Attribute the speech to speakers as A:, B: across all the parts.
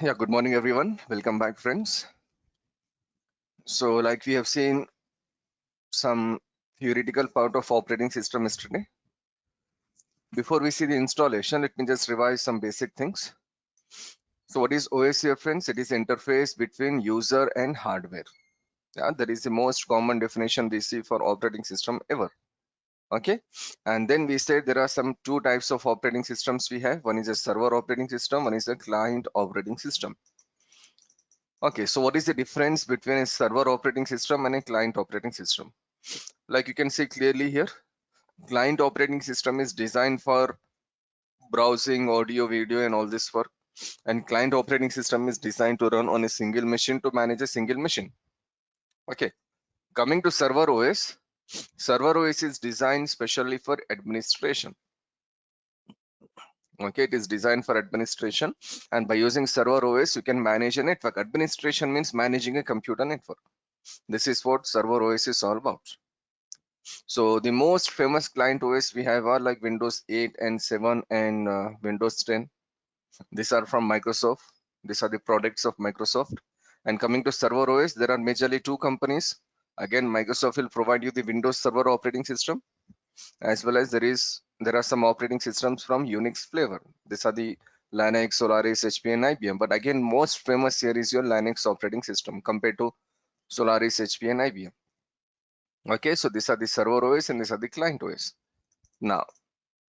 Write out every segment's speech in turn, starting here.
A: Yeah, good morning, everyone. Welcome back, friends. So, like we have seen some theoretical part of operating system yesterday. Before we see the installation, let me just revise some basic things. So, what is OS here, friends? It is interface between user and hardware. Yeah, that is the most common definition we see for operating system ever. Okay, and then we said there are some two types of operating systems we have. One is a server operating system, one is a client operating system. Okay, so what is the difference between a server operating system and a client operating system? Like you can see clearly here, client operating system is designed for browsing, audio, video, and all this work. And client operating system is designed to run on a single machine to manage a single machine. Okay, coming to server OS is designed specially for administration. Okay, it is designed for administration, and by using server OS, you can manage a network. Administration means managing a computer network. This is what server OS is all about. So the most famous client OS we have are like Windows 8 and 7 and Windows 10. These are from Microsoft. These are the products of Microsoft. And coming to server OS, there are majorly two companies. Again, Microsoft will provide you the Windows Server operating system, as well as there are some operating systems from Unix flavor. These are the Linux, Solaris, HP, and IBM. But again, most famous here is your Linux operating system compared to Solaris, HP, and IBM. Okay, so these are the server OS and these are the client OS. Now,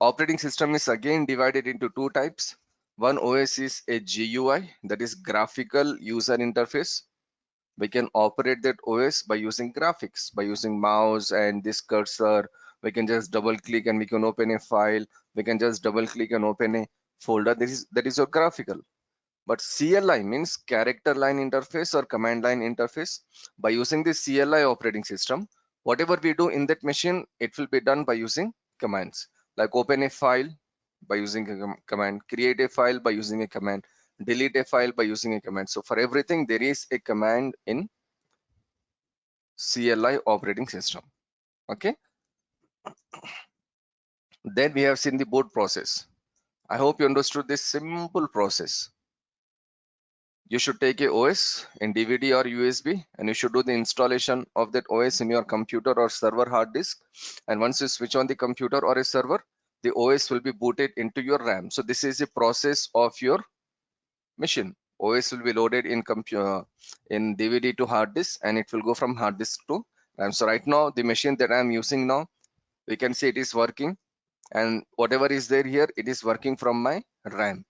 A: operating system is again divided into two types. One OS is a GUI, that is graphical user interface. We can operate that OS by using graphics, by using mouse and this cursor. We can just double click and we can open a file. We can just double click and open a folder. That is your graphical. But CLI means character line interface or command line interface. By using the CLI operating system, whatever we do in that machine, it will be done by using commands, like open a file by using a command, create a file by using a command, delete a file by using a command. So for everything, there is a command in CLI operating system. Okay. Then we have seen the boot process. I hope you understood this simple process. You should take a OS in DVD or USB, and you should do the installation of that OS in your computer or server hard disk. And once you switch on the computer or a server, the OS will be booted into your RAM. So this is the process of your machine. OS will be loaded in DVD to hard disk, and it will go from hard disk to RAM. So right now, the machine that I'm using now, we can see it is working, and whatever is there here, it is working from my RAM.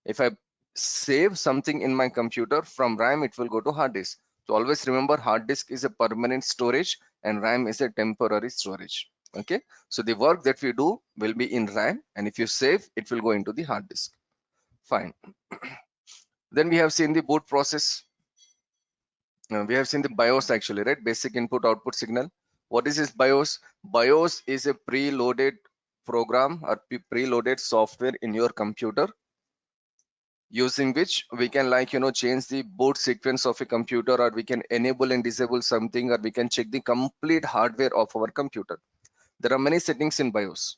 A: If I save something in my computer from RAM, it will go to hard disk. So always remember, hard disk is a permanent storage and RAM is a temporary storage. Okay, so the work that we do will be in RAM, and if you save, it will go into the hard disk. Fine. Then we have seen the boot process. We have seen the BIOS actually, right? Basic input output signal. What is this BIOS? BIOS is a preloaded program or preloaded software in your computer, using which we can change the boot sequence of a computer, or we can enable and disable something, or we can check the complete hardware of our computer. There are many settings in BIOS.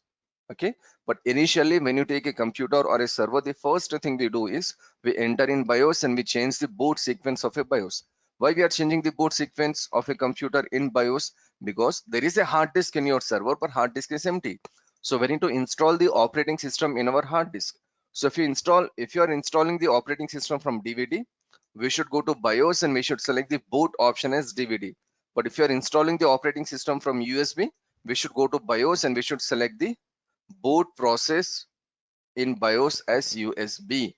A: Okay, but initially when you take a computer or a server, the first thing we do is we enter in BIOS and we change the boot sequence of a BIOS. Why we are changing the boot sequence of a computer in BIOS? Because there is a hard disk in your server, but hard disk is empty. So we need to install the operating system in our hard disk. So if you are installing the operating system from DVD, we should go to BIOS and we should select the boot option as DVD. But if you are installing the operating system from USB, we should go to BIOS and we should select the boot process in BIOS as USB.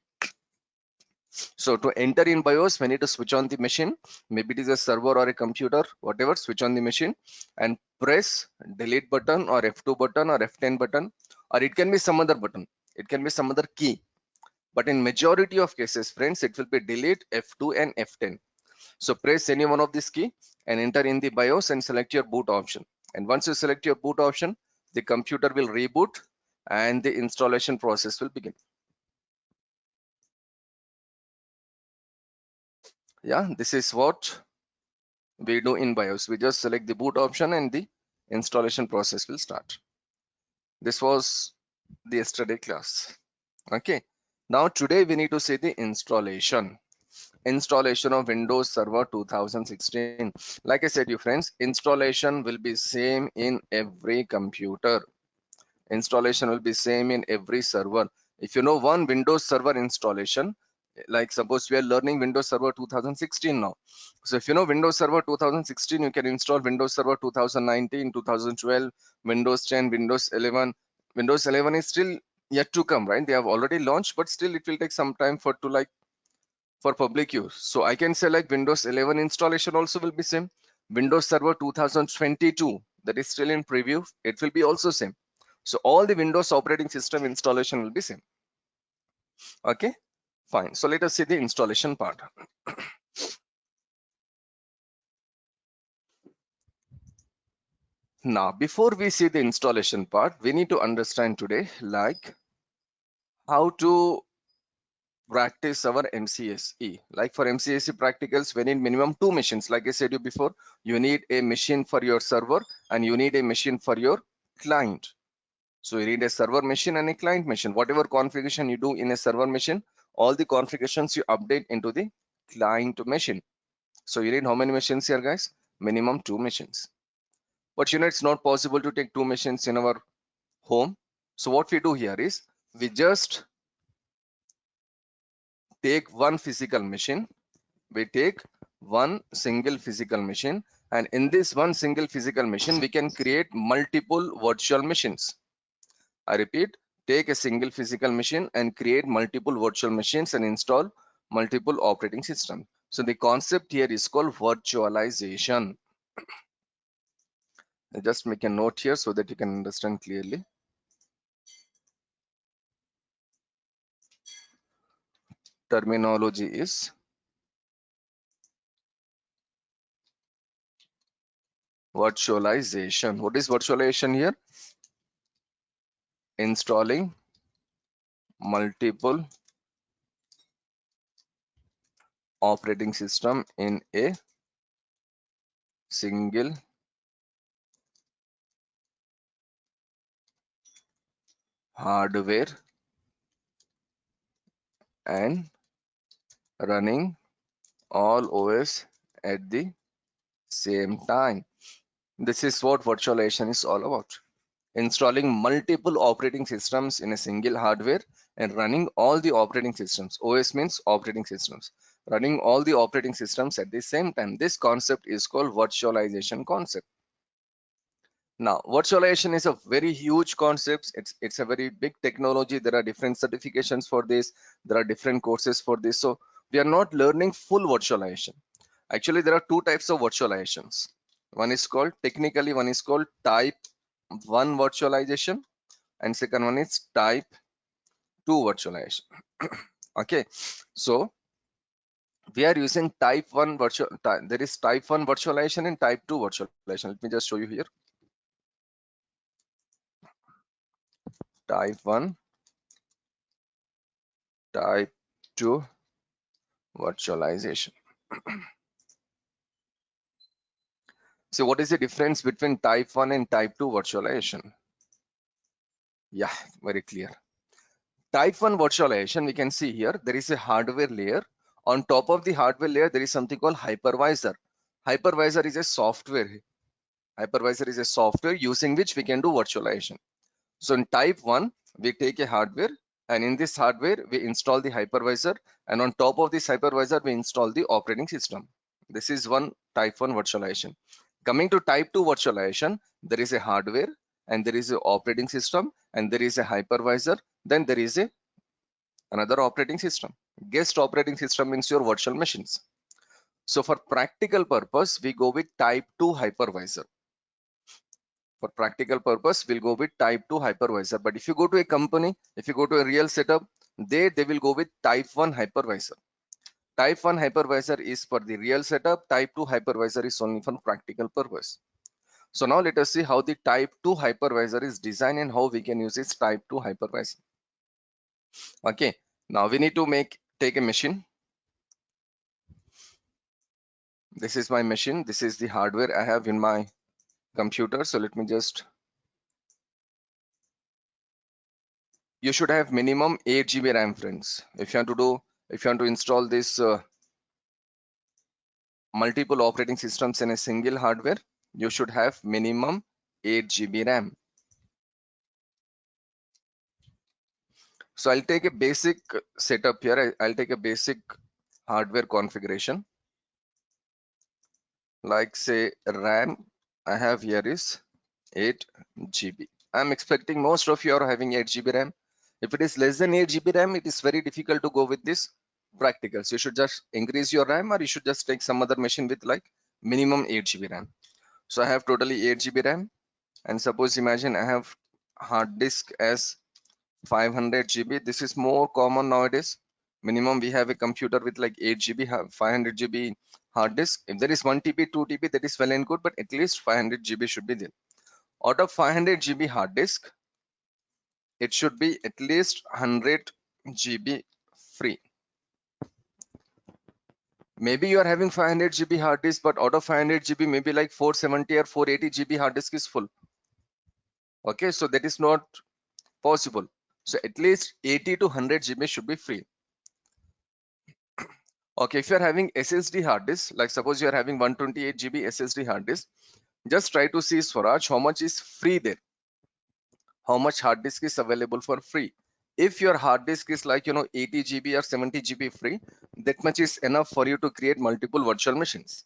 A: So to enter in BIOS, we need to switch on the machine. Maybe it is a server or a computer, whatever. Switch on the machine and press delete button or F2 button or F10 button, or it can be some other button. It can be some other key. But in majority of cases, friends, it will be delete, F2 and F10. So press any one of this key and enter in the BIOS and select your boot option. And once you select your boot option, the computer will reboot and the installation process will begin. Yeah, this is what we do in BIOS. We just select the boot option and the installation process will start. This was the yesterday class. Okay, Now today we need to see the installation of Windows Server 2016. Like I said, you friends, installation will be same in every computer. Installation will be same in every server. If you know one Windows Server installation, like suppose we are learning Windows Server 2016 now. So if you know Windows Server 2016, you can install Windows Server 2019, 2012, Windows 10, Windows 11. Windows 11 is still yet to come, right? They have already launched, but still it will take some time for public use. So I can say like Windows 11 installation also will be same. Windows Server 2022, that is still in preview, it will be also same. So all the Windows operating system installation will be same. Okay, fine. So let us see the installation part. Now, before we see the installation part, we need to understand today like how to practice our MCSE. Like for MCSE practicals, we need minimum 2 machines. Like I said you before, you need a machine for your server and you need a machine for your client. So you need a server machine and a client machine. Whatever configuration you do in a server machine, all the configurations you update into the client machine. So you need how many machines here, guys? Minimum 2 machines. But you know, it's not possible to take 2 machines in our home. So what we do here is we just take one physical machine. We take one single physical machine, and in this one single physical machine, we can create multiple virtual machines. I repeat, take a single physical machine and create multiple virtual machines and install multiple operating systems. So the concept here is called virtualization. I'll just make a note here so that you can understand clearly. Terminology is virtualization. What is virtualization here? Installing multiple operating system in a single hardware and running all OS at the same time. This is what virtualization is all about. Installing multiple operating systems in a single hardware and running all the operating systems. OS means operating systems. Running all the operating systems at the same time. This concept is called virtualization concept. Now, virtualization is a very huge concept. It's a very big technology. There are different certifications for this. There are different courses for this. So we are not learning full virtualization. Actually, there are two types of virtualizations. One is called technically, one is called type 1 virtualization, and second one is type 2 virtualization. Okay, so we are using type 1 virtual. There is type 1 virtualization and type 2 virtualization. Let me just show you here. Type 1, type 2 virtualization. So what is the difference between type 1 and type 2 virtualization? Yeah, very clear. Type 1 virtualization, we can see here, there is a hardware layer. On top of the hardware layer, there is something called hypervisor. Hypervisor is a software. Hypervisor is a software using which we can do virtualization. So in type 1, we take a hardware, and in this hardware, we install the hypervisor, and on top of this hypervisor, we install the operating system. This is one type 1 virtualization. Coming to type 2 virtualization, there is a hardware, and there is an operating system, and there is a hypervisor, then there is another operating system. Guest operating system means your virtual machines. So for practical purpose, we go with type 2 hypervisor. For practical purpose, we'll go with type 2 hypervisor. But if you go to a company, if you go to a real setup, they will go with type 1 hypervisor. Type 1 hypervisor is for the real setup. Type 2 hypervisor is only for practical purpose. So now let us see how the type 2 hypervisor is designed and how we can use its type 2 hypervisor. Okay, now we need to take a machine. This is my machine. This is the hardware I have in my computer. So let me just you should have minimum 8 GB RAM, friends. If you want to install this multiple operating systems in a single hardware, you should have minimum 8 GB RAM. So I'll take a basic setup here. I'll take a basic hardware configuration. Like say RAM I have here is 8 GB. I'm expecting most of you are having 8 GB RAM. If it is less than 8 GB RAM, it is very difficult to go with this practicals. You should just increase your RAM, or you should just take some other machine with like minimum 8 GB RAM. So I have totally 8 GB RAM, and suppose imagine I have hard disk as 500 GB. This is more common nowadays. Minimum we have a computer with like 8 GB, 500 GB hard disk. If there is 1 TB, 2 TB, that is well and good, but at least 500 GB should be there. Out of 500 GB hard disk, it should be at least 100 GB free. Maybe you are having 500 GB hard disk, but out of 500 GB, maybe like 470 or 480 GB hard disk is full. Okay, so that is not possible. So at least 80 to 100 GB should be free. Okay, if you are having SSD hard disk, like suppose you are having 128 GB SSD hard disk, just try to see, Swaraj, how much is free there, how much hard disk is available for free. If your hard disk is like 80 GB or 70 GB free, that much is enough for you to create multiple virtual machines.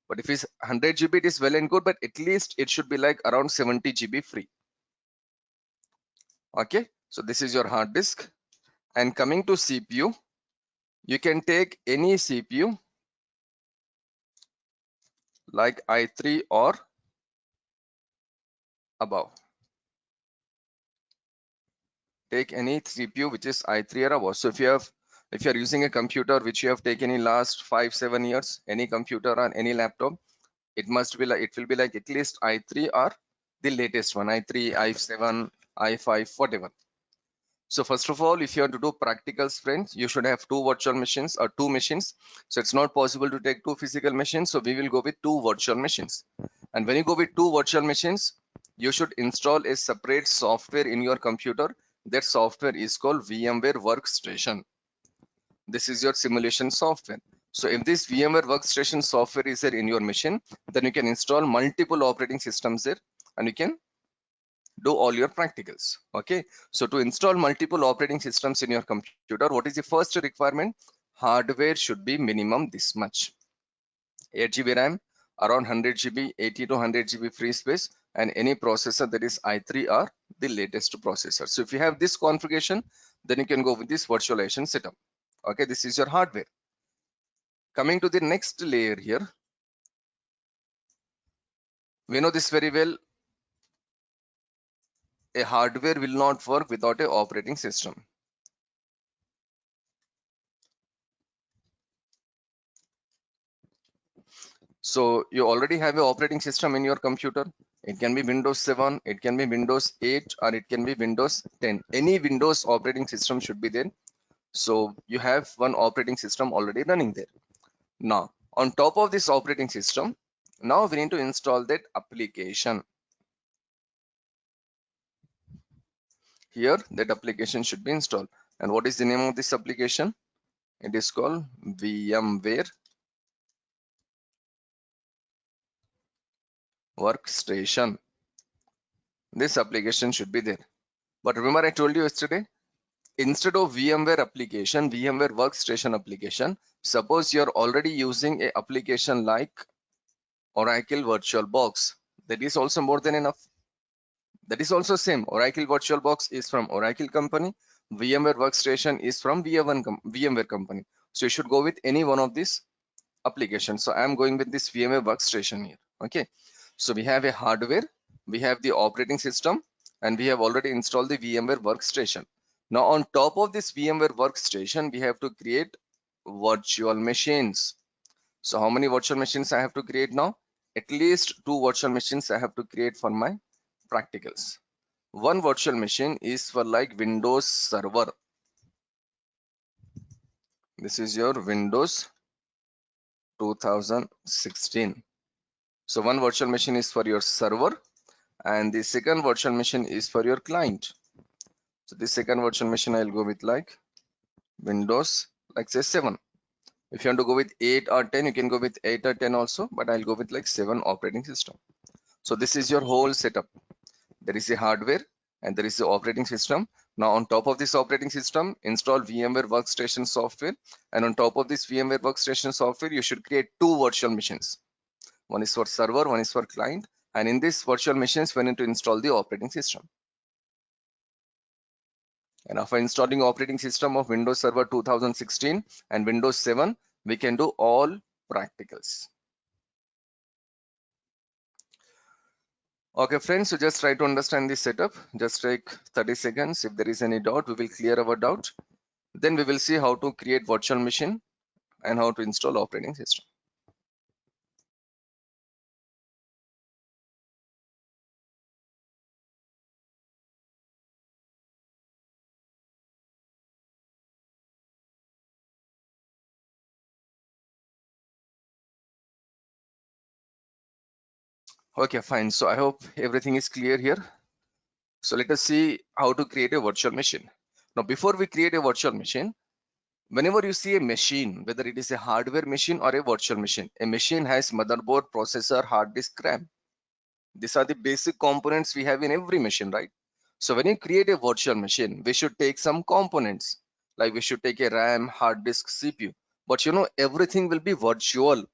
A: But if it's 100 GB, it is well and good, but at least it should be like around 70 GB free. Okay, so this is your hard disk. And coming to CPU, you can take any CPU like i3 or above. Take any CPU which is i3 or above. So if you are using a computer which you have taken in last 5-7 years, any computer or any laptop, it will be like at least i3 or the latest one, i3, i7, i5, whatever. So first of all, if you want to do practicals, friends, you should have two virtual machines or two machines. So it's not possible to take two physical machines, so we will go with two virtual machines. And when you go with two virtual machines, you should install a separate software in your computer. That software is called VMware Workstation. This is your simulation software. So if this VMware Workstation software is there in your machine, then you can install multiple operating systems there, and you can do all your practicals. Okay, so to install multiple operating systems in your computer, what is the first requirement? Hardware should be minimum this much: 8 GB RAM, around 100 GB, 80 to 100 GB free space, and any processor that is i3 or the latest processor. So if you have this configuration, then you can go with this virtualization setup. Okay, this is your hardware. Coming to the next layer here, we know this very well: a hardware will not work without a operating system. So you already have an operating system in your computer. It can be Windows 7, it can be Windows 8, or it can be Windows 10. Any Windows operating system should be there. So you have one operating system already running there. Now, on top of this operating system, now we need to install that application. Here, that application should be installed. And what is the name of this application? It is called VMware Workstation. This application should be there. But remember, I told you yesterday, instead of VMware application, VMware Workstation application, suppose you're already using a application like Oracle VirtualBox, that is also more than enough. That is also same. Oracle VirtualBox is from Oracle company. VMware Workstation is from VMware company. So you should go with any one of these applications. So I'm going with this VMware Workstation here. Okay. So we have a hardware, we have the operating system, and we have already installed the VMware Workstation. Now on top of this VMware Workstation, we have to create virtual machines. So how many virtual machines I have to create now? At least two virtual machines I have to create for my practicals. One virtual machine is for like Windows Server. This is your Windows 2016. So one virtual machine is for your server, and the second virtual machine is for your client. So this second virtual machine, I'll go with like Windows, like say 7. If you want to go with 8 or 10, you can go with 8 or 10 also, but I'll go with like 7 operating system. So this is your whole setup. There is a hardware and there is the operating system. Now on top of this operating system, install VMware Workstation software. And on top of this VMware Workstation software, you should create 2 virtual machines. One is for server, one is for client. And in this virtual machines, we need to install the operating system. And after installing operating system of Windows Server 2016 and Windows 7, we can do all practicals. Okay, friends, so just try to understand this setup. Just take 30 seconds. If there is any doubt, we will clear our doubt. Then we will see how to create virtual machine and how to install operating system. Okay, fine. So I hope everything is clear here. So let us see how to create a virtual machine. Now, before we create a virtual machine, whenever you see a machine, whether it is a hardware machine or a virtual machine, a machine has motherboard, processor, hard disk, RAM. These are the basic components we have in every machine, right? So when you create a virtual machine, we should take some components, like we should take a RAM, hard disk, CPU. But you know, everything will be virtual.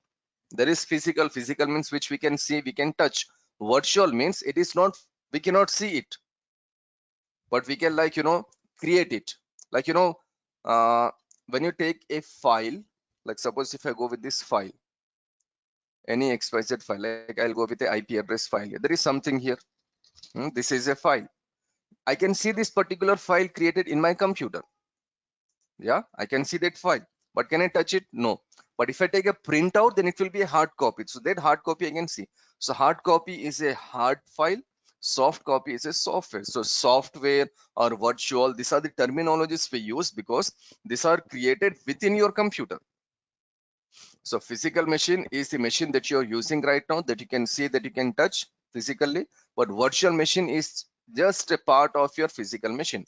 A: There is physical. Physical means which we can see, we can touch. Virtual means it is not, we cannot see it, but we can, like, you know, create it. Like, you know, when you take a file, like suppose if I go with this file, any XYZ file, like I'll go with the IP address file. There is something here. This is a file. I can see this particular file created in my computer. Yeah, I can see that file, but can I touch it? No. But if I take a printout, then it will be a hard copy. So that hard copy I can see. So hard copy is a hard file. Soft copy is a software. So software or virtual, these are the terminologies we use because these are created within your computer. So physical machine is the machine that you're using right now, that you can see, that you can touch physically. But virtual machine is just a part of your physical machine.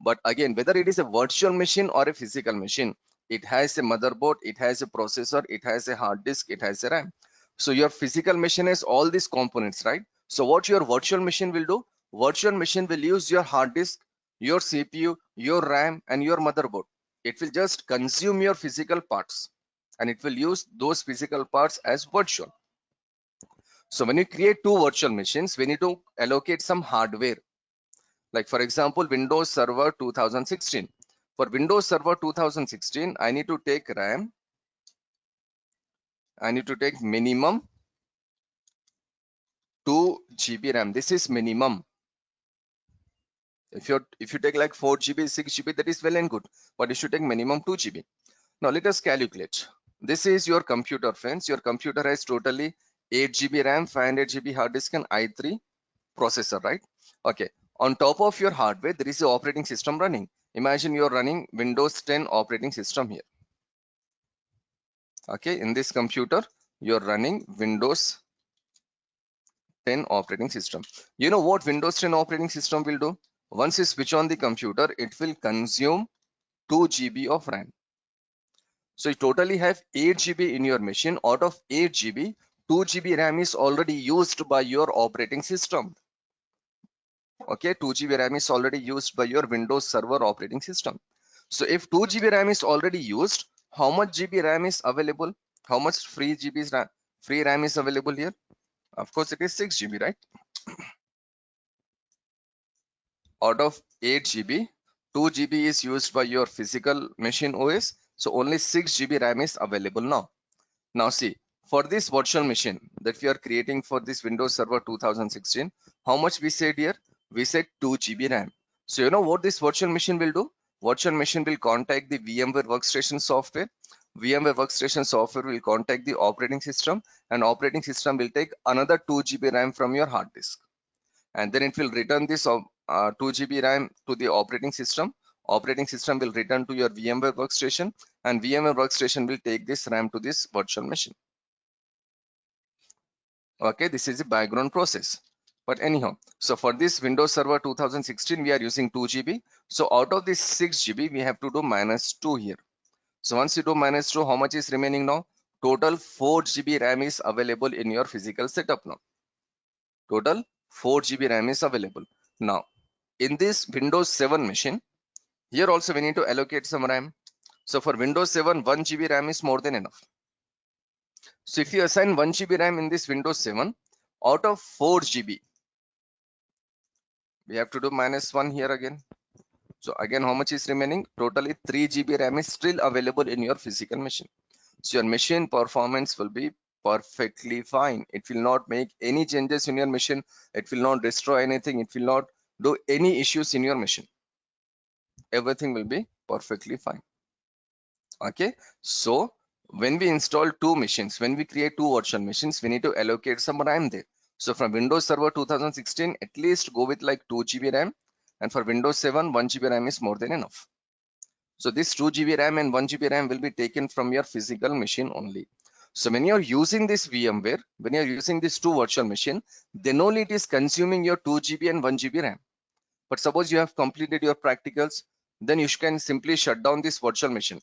A: But again, whether it is a virtual machine or a physical machine, it has a motherboard, it has a processor, it has a hard disk, it has a RAM. So your physical machine has all these components, right? So what your virtual machine will do? Virtual machine will use your hard disk, your CPU, your RAM, and your motherboard. It will just consume your physical parts, and it will use those physical parts as virtual. So when you create 2 virtual machines, we need to allocate some hardware. Like for example, Windows Server 2016. For Windows Server 2016, I need to take RAM. I need to take minimum 2 GB RAM. This is minimum. If you take like 4 GB, 6 GB, that is well and good. But you should take minimum 2 GB. Now let us calculate. This is your computer, friends. Your computer has totally 8 GB RAM, 500 GB hard disk, and i3 processor, right? Okay. On top of your hardware, there is an operating system running. Imagine you're running Windows 10 operating system here. Okay, in this computer, you're running Windows 10 operating system. You know what Windows 10 operating system will do? Once you switch on the computer, it will consume 2 GB of RAM. So you totally have 8 GB in your machine. Out of 8 GB, 2 GB RAM is already used by your operating system. Okay, 2 GB RAM is already used by your Windows Server operating system. So if 2 GB RAM is already used, how much GB RAM is available? How much free RAM is available here? Of course, it is 6 GB, right? Out of 8 GB, 2 GB is used by your physical machine OS. So only 6 GB RAM is available now. Now see, for this virtual machine that we are creating for this Windows Server 2016, how much we said here? We said 2 GB RAM. So you know what this virtual machine will do? Virtual machine will contact the VMware Workstation software. VMware Workstation software will contact the operating system, and operating system will take another 2 GB RAM from your hard disk. And then it will return this 2 GB RAM to the operating system. Operating system will return to your VMware Workstation, and VMware Workstation will take this RAM to this virtual machine. Okay, this is the background process. But anyhow, so for this Windows Server 2016, we are using 2 GB. So out of this 6 GB, we have to do -2 here. So once you do -2, how much is remaining now? Total 4 GB RAM is available in your physical setup now. Total 4 GB RAM is available. Now, in this Windows 7 machine, here also we need to allocate some RAM. So for Windows 7, 1 GB RAM is more than enough. So if you assign 1 GB RAM in this Windows 7, out of 4 GB, we have to do -1 here again. So again, how much is remaining? Totally 3 GB RAM is still available in your physical machine. So your machine performance will be perfectly fine. It will not make any changes in your machine. It will not destroy anything. It will not do any issues in your machine. Everything will be perfectly fine. Okay. So when we install two machines, when we create two virtual machines, we need to allocate some RAM there. So from Windows Server 2016, at least go with like 2 GB RAM. And for Windows 7, 1 GB RAM is more than enough. So this 2 GB RAM and 1 GB RAM will be taken from your physical machine only. So when you're using this VMware, when you're using this two virtual machine, then only it is consuming your 2 GB and 1 GB RAM. But suppose you have completed your practicals, then you can simply shut down this virtual machine.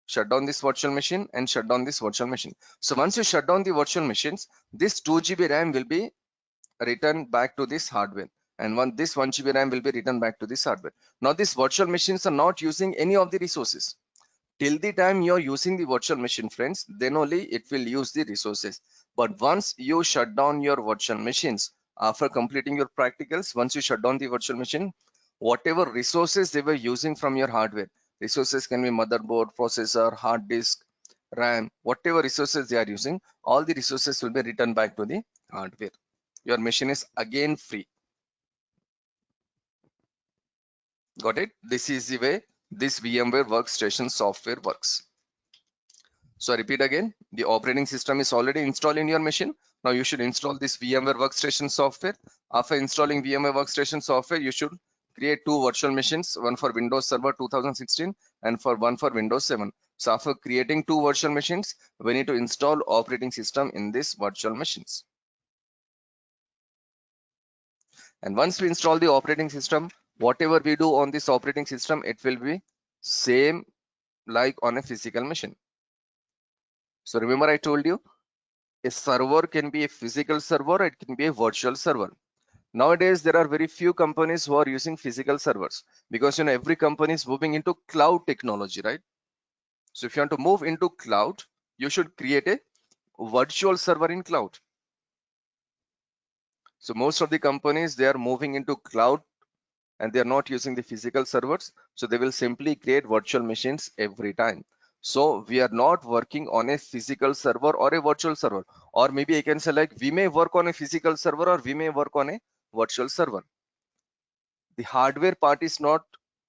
A: Shut down this virtual machine and shut down this virtual machine. So once you shut down the virtual machines, this 2 GB RAM will be returned back to this hardware. And this 1 GB RAM will be returned back to this hardware. Now these virtual machines are not using any of the resources. Till the time you're using the virtual machine, friends, then only it will use the resources. But once you shut down your virtual machines, after completing your practicals, once you shut down the virtual machine, whatever resources they were using from your hardware, resources can be motherboard, processor, hard disk, RAM, whatever resources they are using, all the resources will be returned back to the hardware. Your machine is again free. Got it? This is the way this VMware Workstation software works. So I repeat again, the operating system is already installed in your machine. Now you should install this VMware Workstation software. After installing VMware Workstation software, you should create two virtual machines, one for Windows Server 2016 and one for Windows 7. So after creating two virtual machines, we need to install operating system in these virtual machines. And once we install the operating system, whatever we do on this operating system, it will be same like on a physical machine. So remember I told you, a server can be a physical server, it can be a virtual server. Nowadays, there are very few companies who are using physical servers because every company is moving into cloud technology, right? So if you want to move into cloud, you should create a virtual server in cloud. So most of the companies, they are moving into cloud and they are not using the physical servers. So they will simply create virtual machines every time. So we are not working on a physical server or a virtual server, or maybe I can say like we may work on a physical server or we may work on a virtual server. The hardware part is not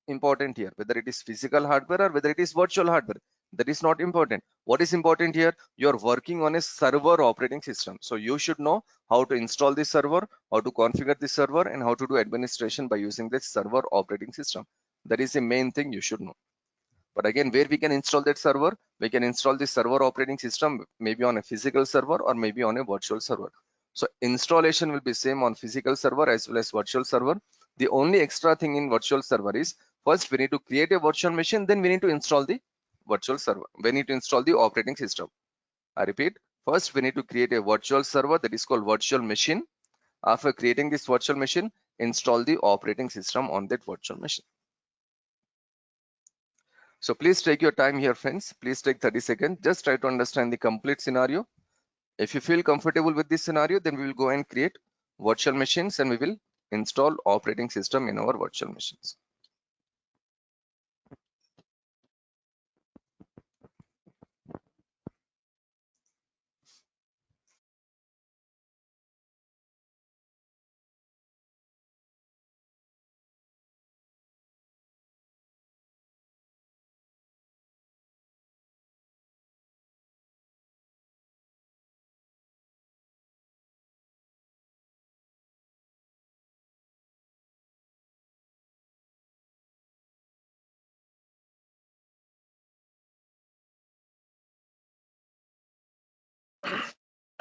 A: important here, whether it is physical hardware or whether it is virtual hardware. That is not important. What is important here? You're working on a server operating system. So you should know how to install the server, how to configure the server, and how to do administration by using this server operating system. That is the main thing you should know. But again, where we can install that server, we can install the server operating system maybe on a physical server or maybe on a virtual server. So installation will be same on physical server as well as virtual server. The only extra thing in virtual server is first we need to create a virtual machine, then we need to install the virtual server. We need to install the operating system. I repeat, first we need to create a virtual server, that is called virtual machine. After creating this virtual machine, install the operating system on that virtual machine. So please take your time here, friends. Please take 30 seconds. Just try to understand the complete scenario. If you feel comfortable with this scenario, then we will go and create virtual machines and we will install operating system in our virtual machines.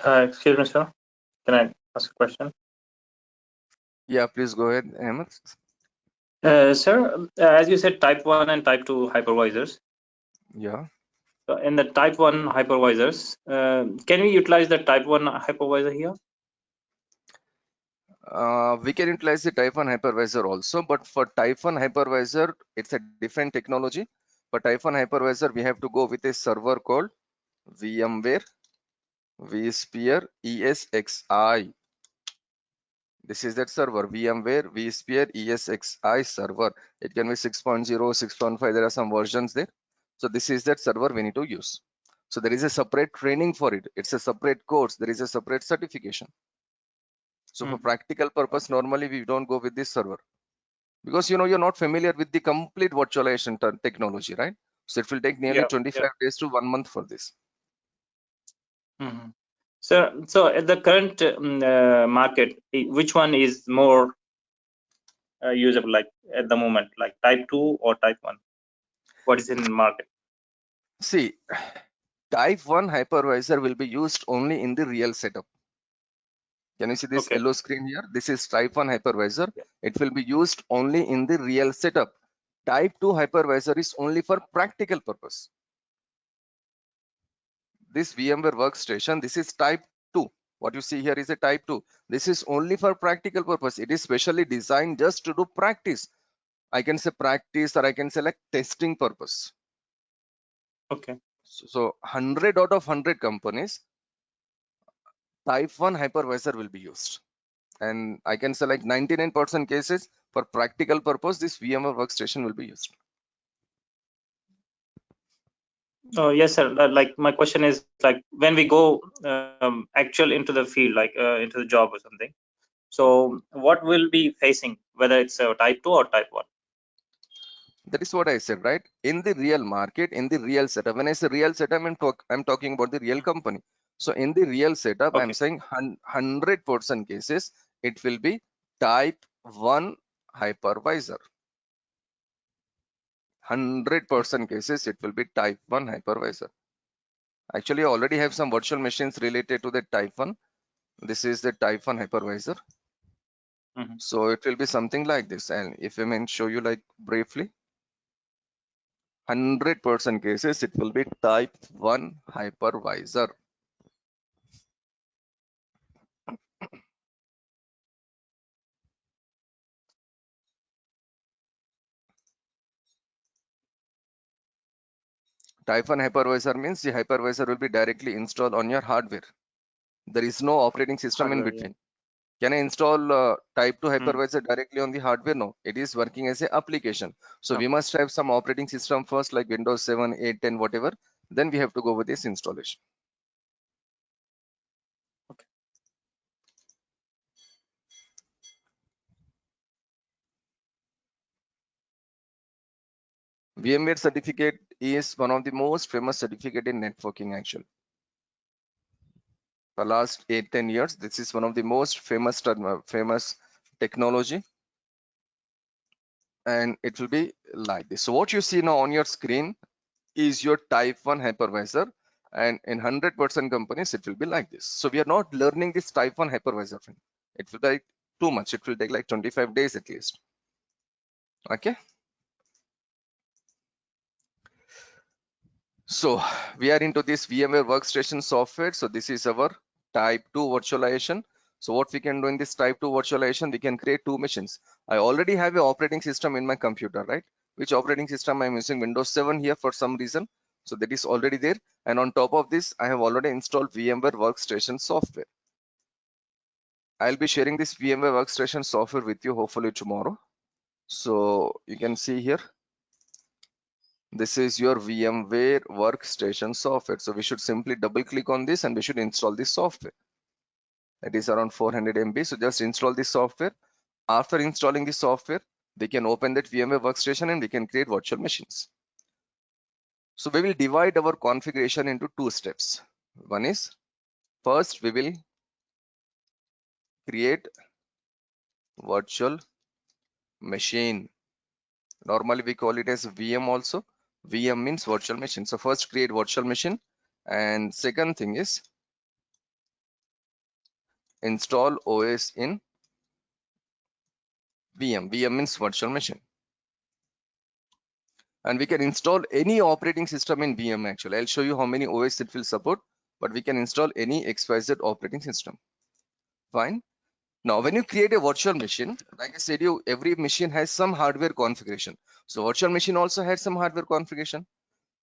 B: Excuse me, sir. Can I ask a question?
A: Yeah, please go ahead, Ahmed.
B: Sir, as you said, type 1 and type 2 hypervisors.
A: Yeah.
B: So in the type 1 hypervisors, can we utilize the type 1 hypervisor here?
A: We can utilize the type 1 hypervisor also, but for type 1 hypervisor, it's a different technology. For type 1 hypervisor, we have to go with a server called VMware vSphere ESXi. This is that server, VMware vSphere ESXi server. It can be 6.0, 6.5. There are some versions there. So this is that server we need to use. So there is a separate training for it. It's a separate course. There is a separate certification. So for practical purpose, normally we don't go with this server because you're not familiar with the complete virtualization technology, right? So it will take nearly 25 days to 1 month for this.
B: So at the current market, which one is more usable, like at the moment, like type 2 or type 1? What is in the market?
A: See, type 1 hypervisor will be used only in the real setup. Can you see this yellow screen here? This is type 1 hypervisor. It will be used only in the real setup. Type 2 hypervisor is only for practical purpose. This VMware workstation, this is type 2. What you see here is a type 2. This is only for practical purpose. It is specially designed just to do practice. I can say practice, or I can say like testing purpose. So 100 out of 100 companies, type 1 hypervisor will be used. And I can say like 99% cases for practical purpose, this VMware workstation will be used.
B: Oh, yes, sir. Like my question is, like when we go actual into the field, like into the job or something, so what will be facing, whether it's type 2 or type 1?
A: That is what I said, right? In the real market, in the real setup. When I say real setup, I'm talking about the real company. So in the real setup, I'm saying 100% cases, it will be type 1 hypervisor. 100% cases, it will be type 1 hypervisor. Actually, I already have some virtual machines related to the type 1. This is the type 1 hypervisor. So it will be something like this. And if I may show you like briefly, 100% cases, it will be type 1 hypervisor. Type 1 hypervisor means the hypervisor will be directly installed on your hardware. There is no operating system in between. Can I install type 2 hypervisor directly on the hardware? No, it is working as an application. So we must have some operating system first, like Windows 7, 8, 10, whatever. Then we have to go with this installation. VMware certificate is one of the most famous certificate in networking actually. For last 8-10 years, this is one of the most famous technology, and it will be like this. So what you see now on your screen is your type 1 hypervisor, and in 100% companies it will be like this. So we are not learning this type 1 hypervisor. It will take too much. It will take like 25 days at least. Okay. So we are into this VMware workstation software. So this is our type 2 virtualization. So what we can do in this type 2 virtualization, we can create two machines. I already have an operating system in my computer, right? Which operating system I'm using? Windows 7 here for some reason. So that is already there. And on top of this, I have already installed VMware workstation software. I'll be sharing this VMware workstation software with you hopefully tomorrow. So you can see here, this is your VMware workstation software. So we should simply double click on this and we should install this software. It is around 400 MB. So just install this software. After installing the software, we can open that VMware workstation and we can create virtual machines. So we will divide our configuration into two steps. One is, first we will create virtual machine. Normally we call it as VM also. VM means virtual machine. So first create virtual machine, and second thing is install OS in VM. VM means virtual machine. And we can install any operating system in VM actually. I'll show you how many OS it will support, but we can install any XYZ operating system. Fine. Now, when you create a virtual machine, like I said, every machine has some hardware configuration. So virtual machine also has some hardware configuration.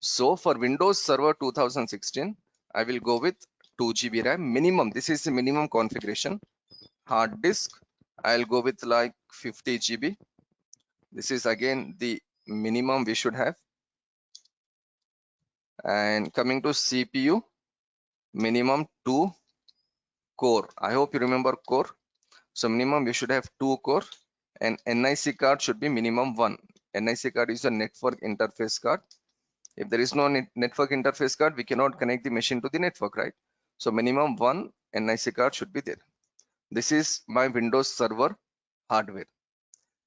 A: So for Windows Server 2016, I will go with 2 GB RAM minimum. This is the minimum configuration. Hard disk, I'll go with like 50 GB. This is again the minimum we should have. And coming to CPU, minimum 2 core. I hope you remember core. So minimum we should have 2 core, and NIC card should be minimum 1. NIC card is a network interface card. If there is no network interface card, we cannot connect the machine to the network, right? So minimum 1 NIC card should be there. This is my Windows Server hardware.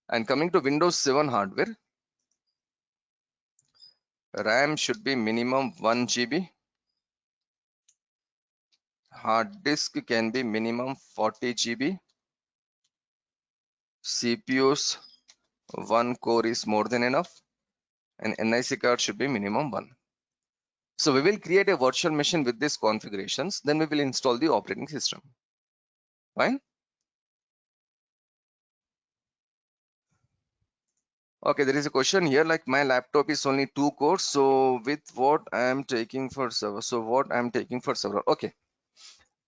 A: And coming to Windows 7 hardware, RAM should be minimum 1 GB. Hard disk can be minimum 40 GB. CPUs, 1 core is more than enough. And NIC card should be minimum 1. So we will create a virtual machine with these configurations. Then we will install the operating system. Fine. Okay, there is a question here, like my laptop is only 2 cores. So with what I am taking for server? So what I am taking for server? Okay.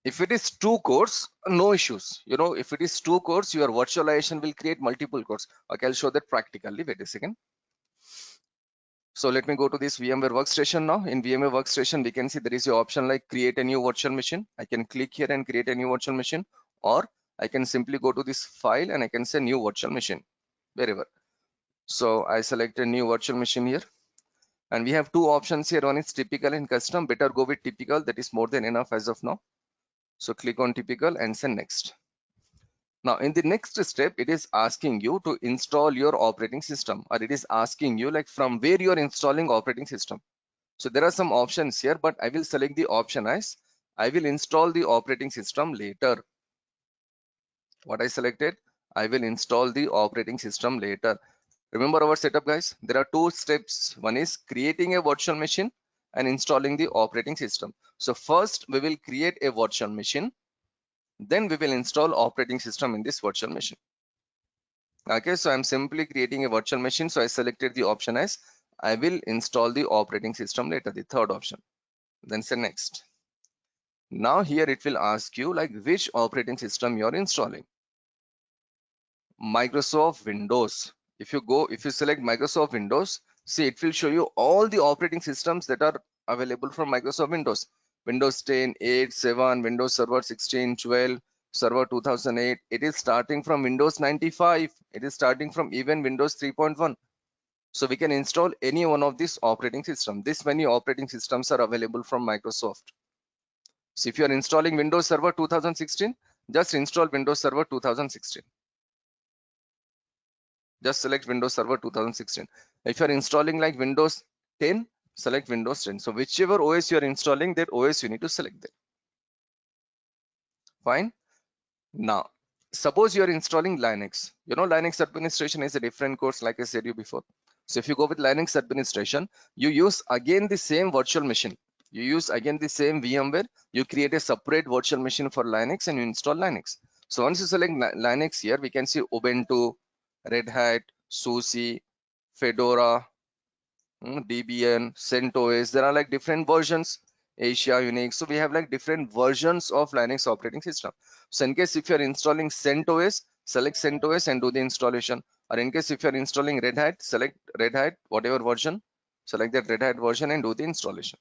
A: If it is 2 cores, no issues. You know, if it is 2 cores, your virtualization will create multiple cores. Okay, I'll show that practically. Wait a second. So let me go to this VMware workstation now. In VMware workstation, we can see there is an option like create a new virtual machine. I can click here and create a new virtual machine, or I can simply go to this file and I can say new virtual machine, wherever. So I select a new virtual machine here. And we have two options here. One is typical and custom. Better go with typical. That is more than enough as of now. So click on typical and say next. Now in the next step, it is asking you to install your operating system, or it is asking you like from where you are installing operating system. So there are some options here, but I will select the option as I will install the operating system later. What I selected, I will install the operating system later. Remember our setup, guys. There are two steps. One is creating a virtual machine and installing the operating system. So first we will create a virtual machine. Then we will install operating system in this virtual machine. Okay, so I'm simply creating a virtual machine. So I selected the option as I will install the operating system later, the third option. Then say next. Now here it will ask you like which operating system you're installing. Microsoft Windows. If you select Microsoft Windows, see it will show you all the operating systems that are available from Microsoft Windows. Windows 10, 8, 7, Windows Server 16, 12, Server 2008. It is starting from Windows 95. It is starting from even Windows 3.1. So we can install any one of these operating systems. This many operating systems are available from Microsoft. So if you are installing Windows Server 2016, just install Windows Server 2016. Just select Windows Server 2016. If you are installing like Windows 10, select Windows 10. So whichever OS you are installing, that OS you need to select there. Fine. Now, suppose you are installing Linux. You know, Linux administration is a different course, like I said you before. So if you go with Linux administration, you use again the same virtual machine. You use again the same VMware. You create a separate virtual machine for Linux and you install Linux. So once you select Linux here, we can see Ubuntu, Red Hat, SUSE, Fedora, Debian, CentOS. There are like different versions, Asia, Unix. So we have like different versions of Linux operating system. So in case if you are installing CentOS, select CentOS and do the installation. Or in case if you are installing Red Hat, select Red Hat, whatever version, select that Red Hat version and do the installation.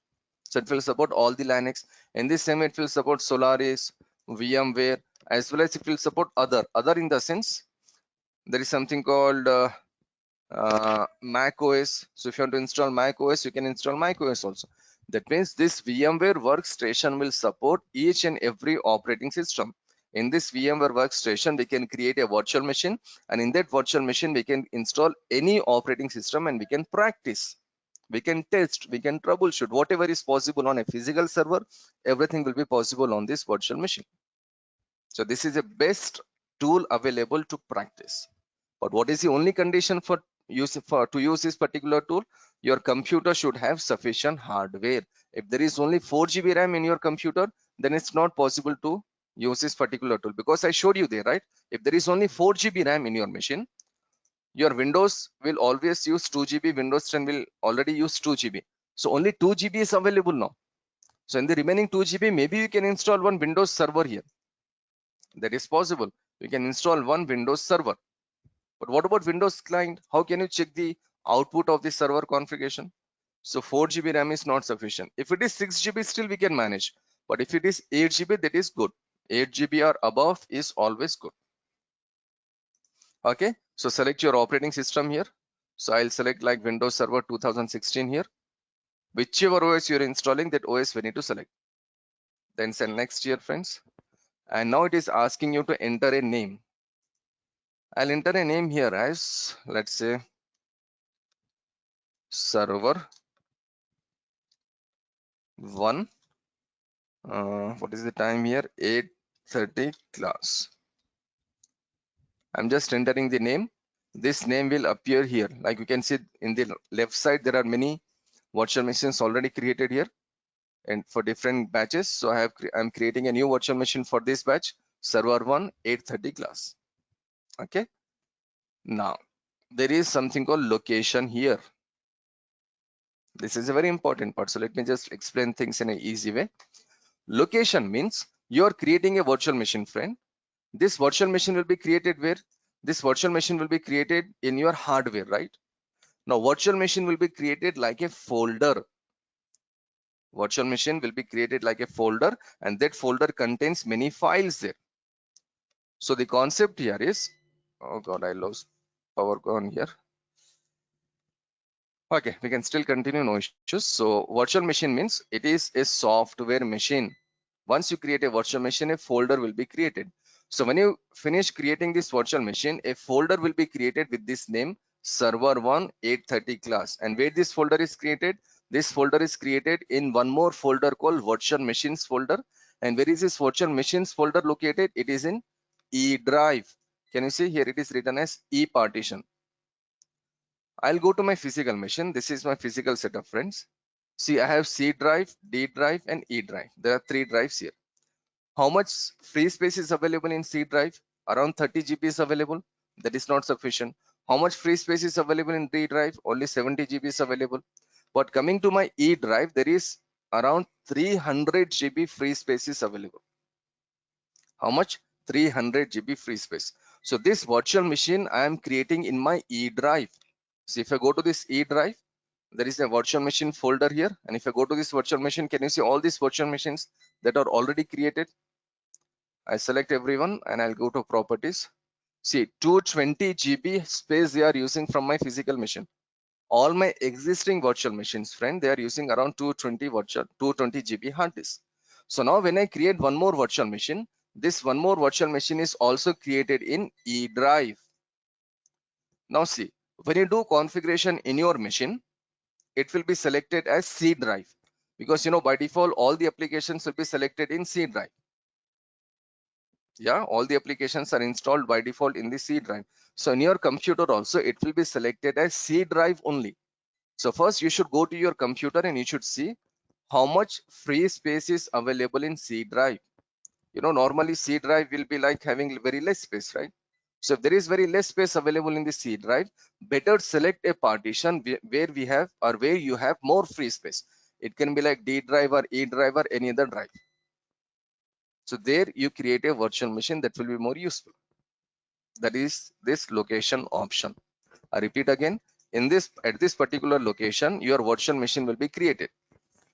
A: So it will support all the Linux. In this same, it will support Solaris, VMware, as well as it will support other in the sense there is something called Mac OS. So if you want to install Mac OS, you can install Mac OS also. That means this VMware workstation will support each and every operating system. In this VMware workstation, we can create a virtual machine, and in that virtual machine, we can install any operating system and we can practice. We can test, we can troubleshoot. Whatever is possible on a physical server, everything will be possible on this virtual machine. So this is the best tool available to practice. But what is the only condition to use this particular tool? Your computer should have sufficient hardware. If there is only 4 GB RAM in your computer, then it's not possible to use this particular tool, because I showed you there, right? If there is only 4 GB RAM in your machine, your Windows will always use 2 GB, Windows 10 will already use 2 GB. So only 2 GB is available now. So in the remaining 2 GB, maybe you can install one Windows server here. That is possible. You can install one Windows server. But what about Windows client? How can you check the output of the server configuration? So 4 GB RAM is not sufficient. If it is 6 GB, still we can manage. But if it is 8 GB, that is good. 8 GB or above is always good. Okay, so select your operating system here. So I'll select like Windows Server 2016 here. Whichever OS you're installing, that OS we need to select. Then send next here, friends. And now it is asking you to enter a name. I'll enter a name here as, let's say, server 1. What is the time here? 8:30 class. I'm just entering the name. This name will appear here. Like you can see in the left side, there are many virtual machines already created here and for different batches. So I'm creating a new virtual machine for this batch, server 1 8:30 class. Okay. Now there is something called location here. This is a very important part. So let me just explain things in an easy way. Location means you're creating a virtual machine, friend. This virtual machine will be created where? This virtual machine will be created in your hardware, right? Now virtual machine will be created like a folder. Virtual machine will be created like a folder, and that folder contains many files there. So the concept here is, oh god, I lost power on here. Okay, we can still continue, no issues. So virtual machine means it is a software machine. Once you create a virtual machine, a folder will be created. So when you finish creating this virtual machine, a folder will be created with this name, server 1 8:30 class. And where this folder is created? This folder is created in one more folder called virtual machines folder. And where is this virtual machines folder located? It is in E drive. Can you see here? It is written as E partition. I'll go to my physical machine. This is my physical setup, friends. See, I have C drive, D drive, and E drive. There are 3 drives here. How much free space is available in C drive? Around 30 GB is available. That is not sufficient. How much free space is available in D drive? Only 70 GB is available. But coming to my E drive, there is around 300 GB free space is available. How much? 300 GB free space. So this virtual machine I am creating in my E drive. So if I go to this E drive, there is a virtual machine folder here. And if I go to this virtual machine, can you see all these virtual machines that are already created? I select everyone and I'll go to properties. See, 220 GB space they are using from my physical machine. All my existing virtual machines, friend, they are using around 220 GB hard disk. So now when I create one more virtual machine, this one more virtual machine is also created in E drive. Now see, when you do configuration in your machine, it will be selected as C drive, because by default all the applications will be selected in C drive. Yeah, all the applications are installed by default in the C drive. So in your computer also it will be selected as C drive only. So first you should go to your computer and you should see how much free space is available in C drive. Normally C drive will be like having very less space, right? So if there is very less space available in the C drive, better select a partition where we have, or where you have more free space. It can be like D drive or E drive or any other drive. So there you create a virtual machine that will be more useful. That is this location option. I repeat again, at this particular location, your virtual machine will be created.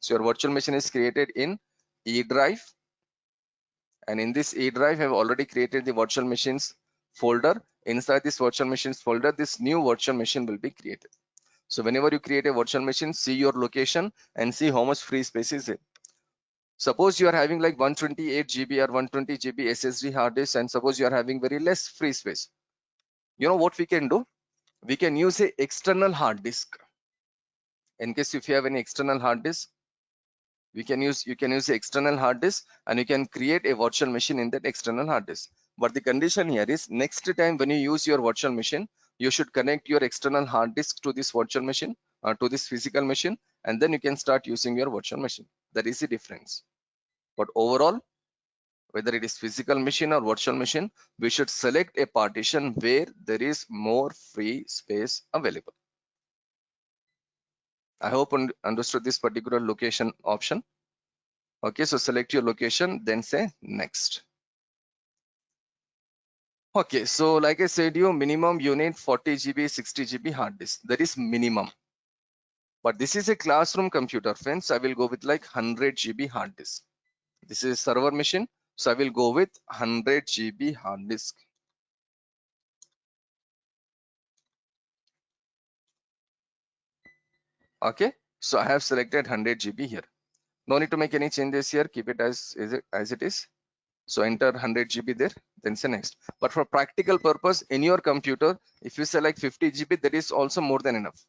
A: So your virtual machine is created in E drive. And in this E drive, I have already created the virtual machines folder. Inside this virtual machines folder, this new virtual machine will be created. So whenever you create a virtual machine, see your location and see how much free space is it. Suppose you are having like 128 GB or 120 GB SSD hard disk, and suppose you are having very less free space. You know what we can do? We can use a external hard disk. In case if you have any external hard disk, you can use the external hard disk, and you can create a virtual machine in that external hard disk. But the condition here is, next time when you use your virtual machine, you should connect your external hard disk to this virtual machine, to this physical machine, and then you can start using your virtual machine. That is the difference. But overall, whether it is physical machine or virtual machine, we should select a partition where there is more free space available. I hope understood this particular location option. Okay, so select your location, then say next. Okay, so like I said, you minimum you need 40 GB, 60 GB hard disk. That is minimum. But this is a classroom computer, friends. I will go with like 100 GB hard disk. This is a server machine, so I will go with 100 GB hard disk. Okay, so I have selected 100 GB here. No need to make any changes here. Keep it as it is. So enter 100 GB there, then say next. But for practical purpose, in your computer, if you select 50 GB, that is also more than enough.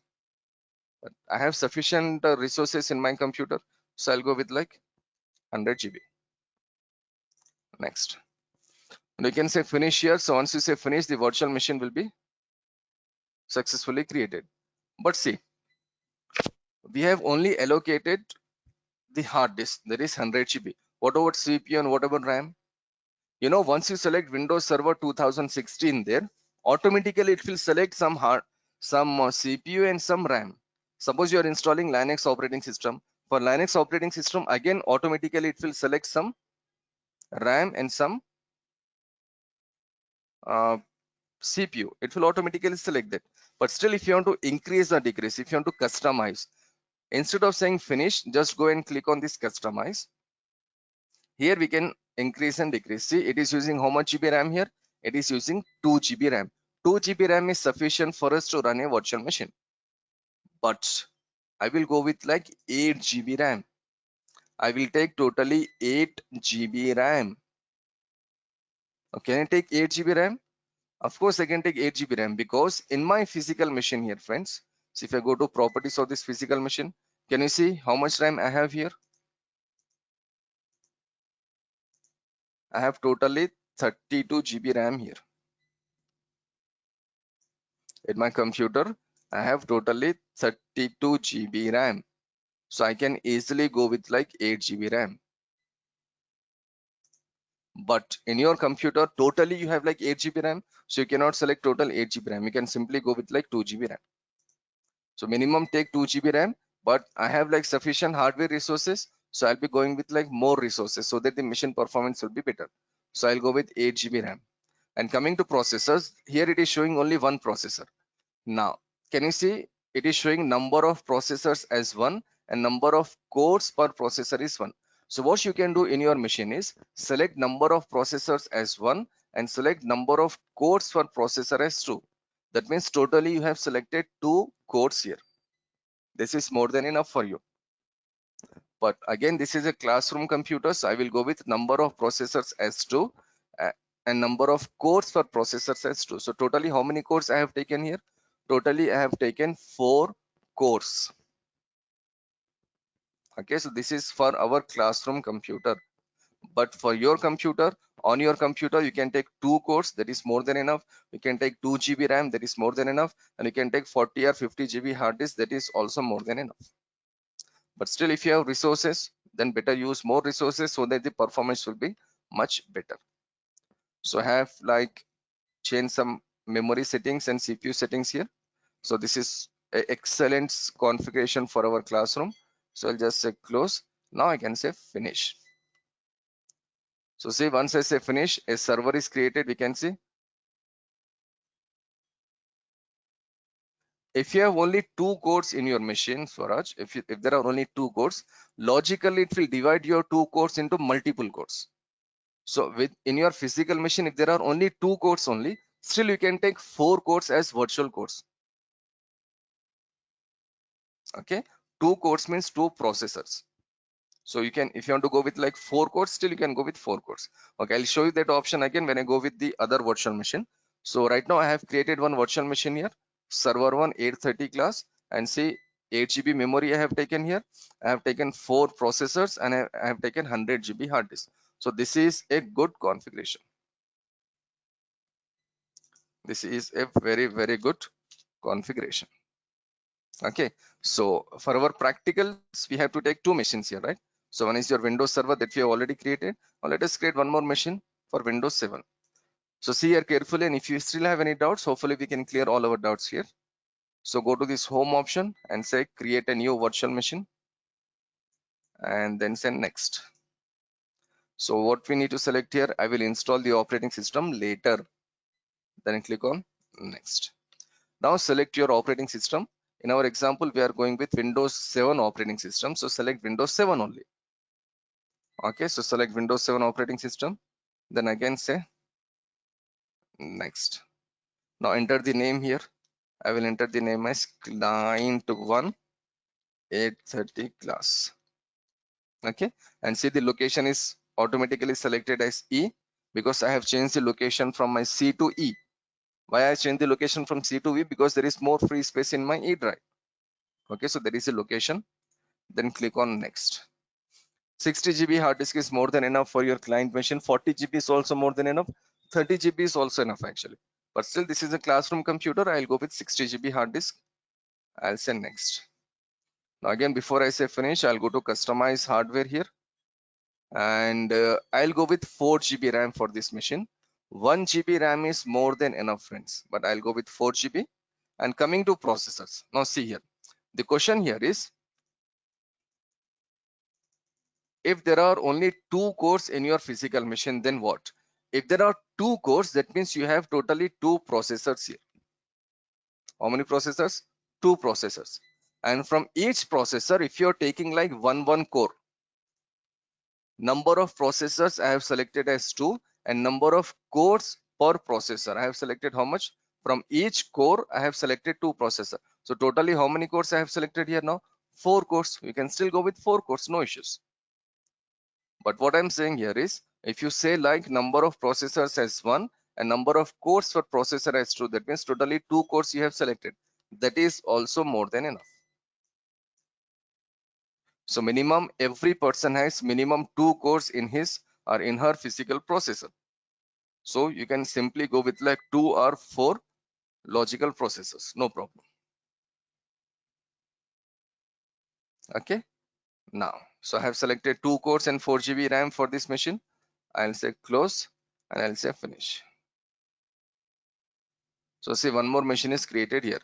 A: But I have sufficient resources in my computer, so I'll go with like 100 GB. Next. And you can say finish here. So once you say finish, the virtual machine will be successfully created. But see, we have only allocated the hard disk, that is 100 GB. What about CPU and what about RAM? You know, once you select Windows Server 2016 there, automatically it will select some CPU and some RAM. Suppose you are installing Linux operating system. For Linux operating system, again automatically it will select some RAM and some CPU. It will automatically select that. But still, if you want to increase or decrease, if you want to customize, instead of saying finish, just go and click on this customize. Here we can increase and decrease. See, it is using how much GB RAM here? It is using 2 GB RAM. 2 GB RAM is sufficient for us to run a virtual machine. But I will go with like 8 GB RAM. I will take totally 8 GB RAM. Okay, can I take 8 GB RAM? Of course, I can take 8 GB RAM because in my physical machine here, friends. So if I go to properties of this physical machine, can you see how much RAM I have here? I have totally 32 GB RAM here. In my computer, I have totally 32 GB RAM. So I can easily go with like 8 GB RAM. But in your computer, totally you have like 8 GB RAM. So you cannot select total 8 GB RAM. You can simply go with like 2 GB RAM. So minimum take 2 GB RAM, but I have like sufficient hardware resources. So I'll be going with like more resources so that the machine performance will be better. So I'll go with 8 GB RAM. And coming to processors, here it is showing only one processor. Now, can you see it is showing number of processors as 1 and number of cores per processor is 1. So what you can do in your machine is select number of processors as 1 and select number of cores per processor as 2. That means totally you have selected 2 cores here. This is more than enough for you. But again, this is a classroom computer, so I will go with number of processors as 2 and number of cores per processors as 2. So totally how many cores I have taken here? Totally I have taken 4 cores. Okay, so this is for our classroom computer. But for your computer, on your computer, you can take 2 cores, that is more than enough. You can take 2 GB RAM, that is more than enough. And you can take 40 or 50 GB hard disk, that is also more than enough. But still, if you have resources, then better use more resources so that the performance will be much better. So I have like changed some memory settings and CPU settings here. So this is an excellent configuration for our classroom. So I'll just say close. Now I can say finish. So see, once I say finish, a server is created. We can see if you have only 2 cores in your machine, Swaraj, if there are only 2 cores, logically it will divide your 2 cores into multiple cores. So in your physical machine, if there are only 2 cores only, still you can take 4 cores as virtual cores. Okay, 2 cores means 2 processors. So you can, if you want to go with like 4 cores, still you can go with 4 cores. Okay, I'll show you that option again when I go with the other virtual machine. So right now I have created one virtual machine here, server 1 830 class, and see 8 GB memory I have taken here. I have taken 4 processors and I have taken 100 GB hard disk. So this is a good configuration. This is a very, very good configuration. Okay, so for our practicals, we have to take 2 machines here, right? So one is your Windows server that we have already created. Now let us create one more machine for Windows 7. So see here carefully, and if you still have any doubts, hopefully we can clear all our doubts here. So go to this home option and say create a new virtual machine and then say next. So what we need to select here, I will install the operating system later. Then click on next. Now select your operating system. In our example, we are going with Windows 7 operating system. So select Windows 7 only. Okay, so select Windows 7 operating system. Then again say next. Now enter the name here. I will enter the name as client 1 830 class. Okay, and see the location is automatically selected as E because I have changed the location from my C to E. Why I changed the location from C to E? Because there is more free space in my E drive. Okay, so there is a location. Then click on next. 60 GB hard disk is more than enough for your client machine. 40 GB is also more than enough. 30 GB is also enough actually. But still, this is a classroom computer. I'll go with 60 GB hard disk. I'll say next. Now again, before I say finish, I'll go to customize hardware here. And I'll go with 4 GB RAM for this machine. 1 GB RAM is more than enough, friends, but I'll go with 4 GB. And coming to processors, now see here, the question here is, if there are only 2 cores in your physical machine, then what? If there are 2 cores, that means you have totally 2 processors here. How many processors? 2 processors. And from each processor, if you're taking like one core, number of processors I have selected as 2, and number of cores per processor I have selected how much? From each core I have selected 2 processor. So totally how many cores I have selected here now? 4 cores. We can still go with 4 cores, no issues. But what I'm saying here is, if you say like number of processors as 1 and number of cores for processor as 2, that means totally 2 cores you have selected. That is also more than enough. So minimum, every person has minimum 2 cores in his or in her physical processor. So you can simply go with like 2 or 4 logical processors, no problem. Okay, now, so I have selected 2 cores and 4 GB RAM for this machine. I'll say close and I'll say finish. So see, one more machine is created here.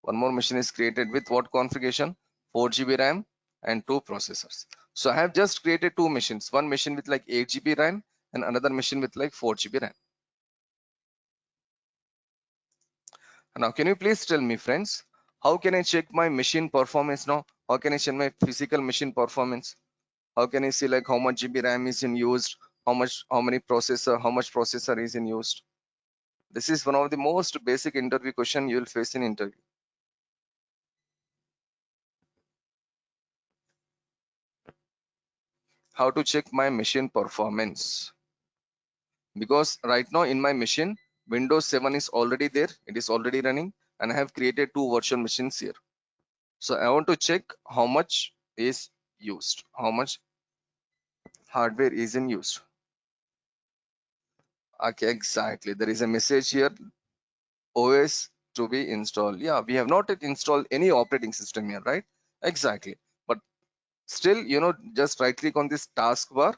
A: One more machine is created with what configuration? 4 GB RAM and 2 processors. So I have just created 2 machines, one machine with like 8 GB RAM and another machine with like 4 GB RAM. Now, can you please tell me, friends, how can I check my machine performance now? How can I check my physical machine performance? How can I see like how much GB RAM is in used, how much processor is in used? This is one of the most basic interview question you will face in interview. How to check my machine performance? Because right now in my machine, Windows 7 is already there, it is already running, and I have created 2 virtual machines here. So I want to check how much is used, how much hardware is in use. Okay, exactly, there is a message here, OS to be installed. Yeah, we have not yet installed any operating system here, right? Exactly, but still, just right click on this taskbar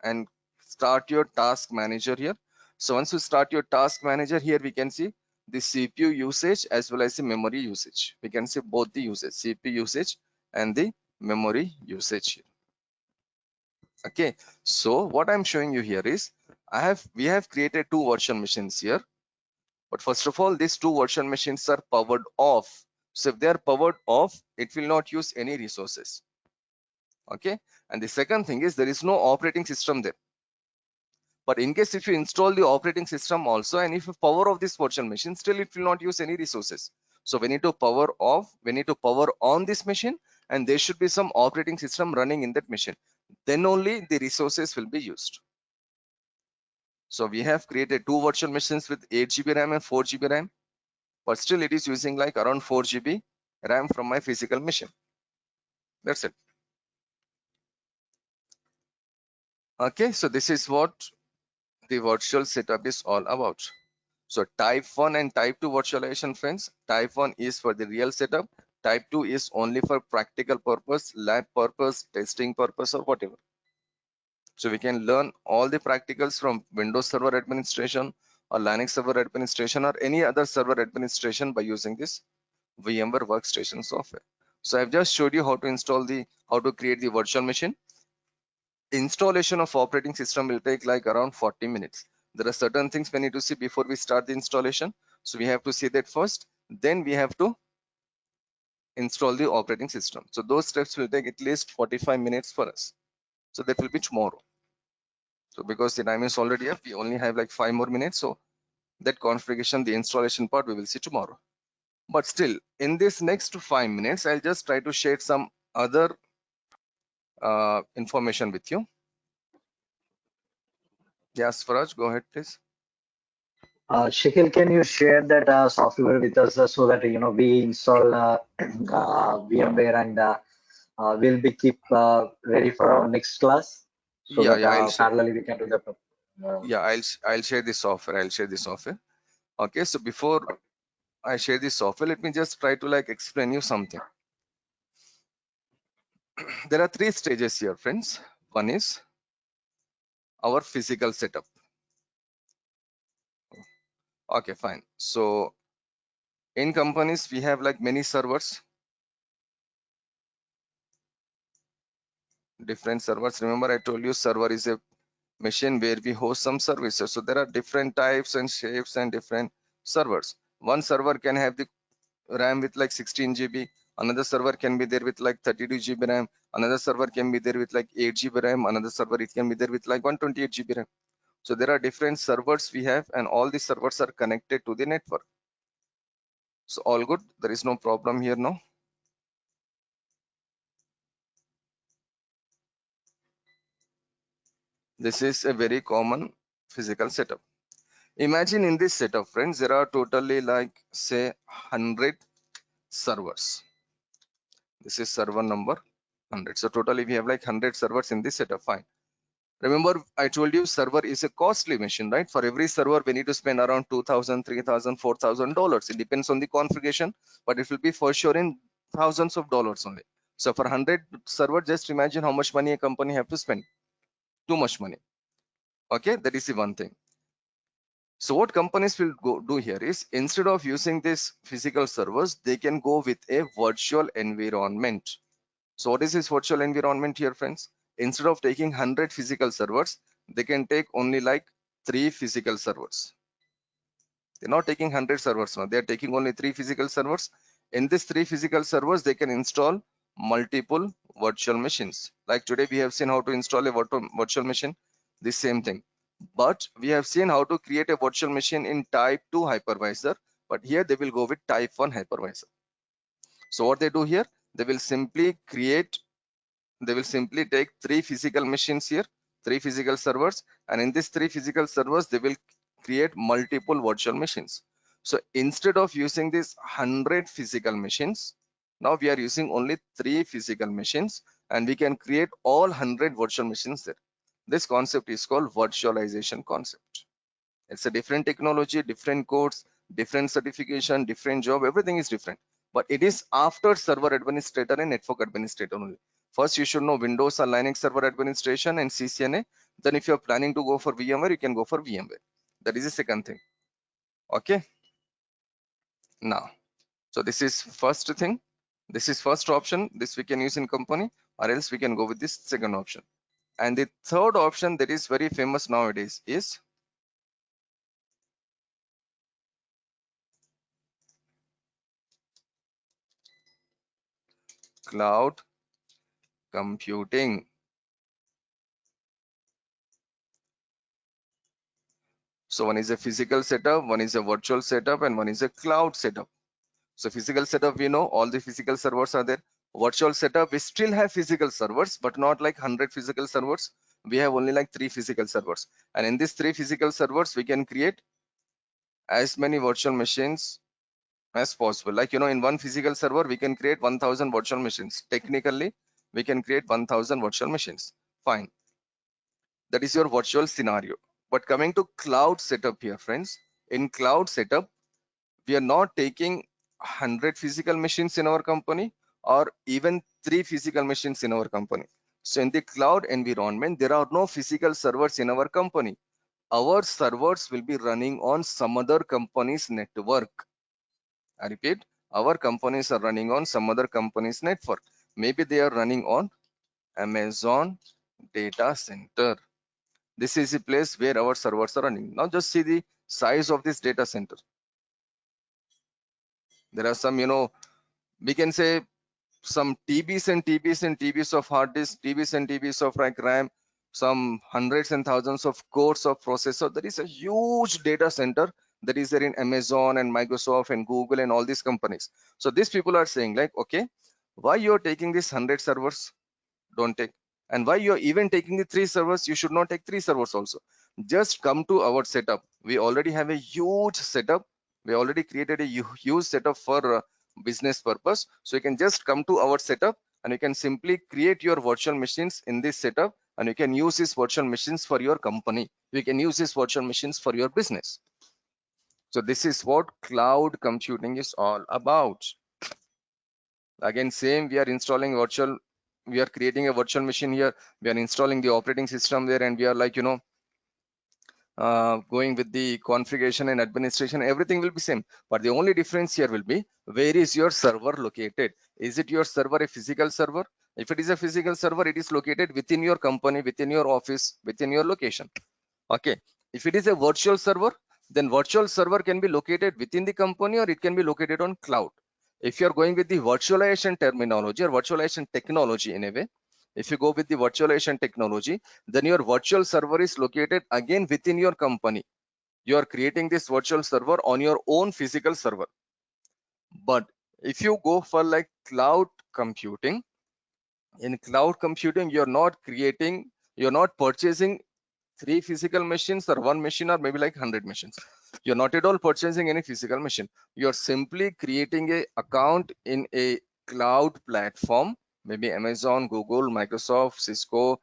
A: and start your task manager here. So once you start your task manager here, we can see the CPU usage as well as the memory usage. We can see both the usage, CPU usage and the memory usage here. Okay, so what I'm showing you here is we have created 2 virtual machines here. But first of all, these 2 virtual machines are powered off. So if they are powered off, it will not use any resources. Okay, and the second thing is there is no operating system there. But in case if you install the operating system also, and if you power off this virtual machine, still it will not use any resources. So we need to power off, we need to power on this machine, and there should be some operating system running in that machine. Then only the resources will be used. So we have created 2 virtual machines with 8 GB RAM and 4 GB RAM, but still it is using like around 4 GB RAM from my physical machine. That's it. Okay, so this is what the virtual setup is all about. So type 1 and type 2 virtualization, friends. Type 1 is for the real setup. Type 2 is only for practical purpose, lab purpose, testing purpose, or whatever. So we can learn all the practicals from Windows Server administration or Linux Server administration or any other server administration by using this VMware Workstation software. So I've just showed you how to create the virtual machine. Installation of operating system will take like around 40 minutes. There are certain things we need to see before we start the installation. So we have to see that first, then we have to install the operating system. So those steps will take at least 45 minutes for us. So that will be tomorrow. So because the time is already up, we only have like 5 more minutes. So that configuration, the installation part, we will see tomorrow. But still, in this next 5 minutes, I'll just try to share some other information with you. Yes, Faraj, go ahead, please.
C: Shakil, can you share that software with us so that we install VMware and we'll be keep ready for our next class so
A: Yeah,
C: that
A: yeah, I'll share.
C: parallelly we can do the.
A: Yeah, I'll share the software. I'll share the software. Okay, so before I share the software, let me just try to like explain you something. There are 3 stages here, friends. One is our physical setup. Okay, fine. So in companies, we have like many servers, different servers. Remember, I told you server is a machine where we host some services. So there are different types and shapes and different servers. One server can have the RAM with like 16 GB. Another server can be there with like 32 GB RAM. Another server can be there with like 8 GB RAM. Another server it can be there with like 128 GB RAM. So there are different servers we have, and all the servers are connected to the network. So all good. There is no problem here now. This is a very common physical setup. Imagine in this setup, friends, there are totally like say 100 servers. This is server number 100. So totally we have like 100 servers in this setup. Fine. Remember, I told you server is a costly machine, right? For every server, we need to spend around $2,000, $3,000, $4,000. It depends on the configuration, but it will be for sure in thousands of dollars only. So for 100 server, just imagine how much money a company have to spend. Too much money. Okay, that is the one thing. So what companies will do here is, instead of using these physical servers, they can go with a virtual environment. So what is this virtual environment here, friends? Instead of taking 100 physical servers, they can take only like 3 physical servers. They're not taking 100 servers now. They're taking only 3 physical servers. In these 3 physical servers, they can install multiple virtual machines. Like today, we have seen how to install a virtual machine. The same thing. But we have seen how to create a virtual machine in type 2 hypervisor. But here they will go with type 1 hypervisor. So what they do here, they will simply take 3 physical machines here, 3 physical servers, and in these 3 physical servers, they will create multiple virtual machines. So instead of using these 100 physical machines, now we are using only 3 physical machines, and we can create all 100 virtual machines there. This concept is called virtualization concept. It's a different technology, different codes, different certification, different job, everything is different. But it is after server administrator and network administrator only. First, you should know Windows or Linux server administration and CCNA. Then if you're planning to go for VMware, you can go for VMware. That is the second thing. Okay. Now, so this is first thing. This is first option. This we can use in company, or else we can go with this second option. And the third option that is very famous nowadays is cloud computing. So one is a physical setup, one is a virtual setup, and one is a cloud setup. So physical setup, we know all the physical servers are there. Virtual setup, we still have physical servers, but not like 100 physical servers. We have only like 3 physical servers. And in these 3 physical servers, we can create as many virtual machines as possible. Like, you know, in one physical server, we can create 1000 virtual machines. Technically, we can create 1000 virtual machines. Fine. That is your virtual scenario. But coming to cloud setup here, friends, in cloud setup, we are not taking 100 physical machines in our company or even 3 physical machines in our company. So in the cloud environment, there are no physical servers in our company. Our servers will be running on some other company's network. I repeat, our companies are running on some other company's network. Maybe they are running on Amazon data center. This is the place where our servers are running. Now just see the size of this data center. There are some, you know, we can say some TBs and TBs and TBs of hard disk, TBs and TBs of like RAM, some hundreds and thousands of cores of processor. There is a huge data center that is there in Amazon and Microsoft and Google and all these companies. So these people are saying like, okay, why you're taking these 100 servers? Don't take. And why you're even taking the 3 servers? You should not take 3 servers also. Just come to our setup. We already have a huge setup. We already created a huge setup for business purpose. So you can just come to our setup and you can simply create your virtual machines in this setup, and you can use these virtual machines for your company. You can use these virtual machines for your business. So this is what cloud computing is all about. Again, same, we are installing virtual, we are creating a virtual machine here, we are installing the operating system there, and we are like, you know, going with the configuration and administration. Everything will be same, but the only difference here will be, where is your server located? Is it your server a physical server? If it is a physical server, it is located within your company, within your office, within your location. Okay, if it is a virtual server, then virtual server can be located within the company or it can be located on cloud. If you are going with the virtualization terminology or virtualization technology in a way, if you go with the virtualization technology, then your virtual server is located again within your company. You are creating this virtual server on your own physical server. But if you go for like cloud computing, in cloud computing, you're not purchasing 3 physical machines or 1 machine or maybe like 100 machines. You're not at all purchasing any physical machine. You're simply creating a account in a cloud platform, maybe Amazon, Google, Microsoft, Cisco,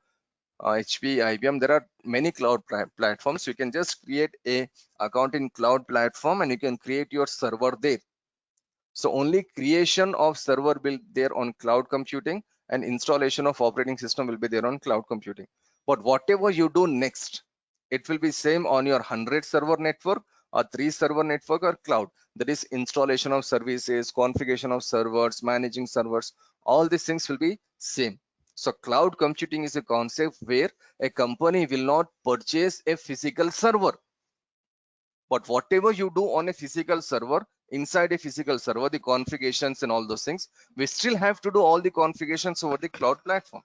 A: HP, IBM. There are many cloud platforms. You can just create a account in cloud platform and you can create your server there. So only creation of server will be there on cloud computing, and installation of operating system will be there on cloud computing. But whatever you do next, it will be same on your 100 server network or 3 server network or cloud. That is installation of services, configuration of servers, managing servers, all these things will be same. So cloud computing is a concept where a company will not purchase a physical server, but whatever you do on a physical server, inside a physical server, the configurations and all those things, we still have to do all the configurations over the cloud platform.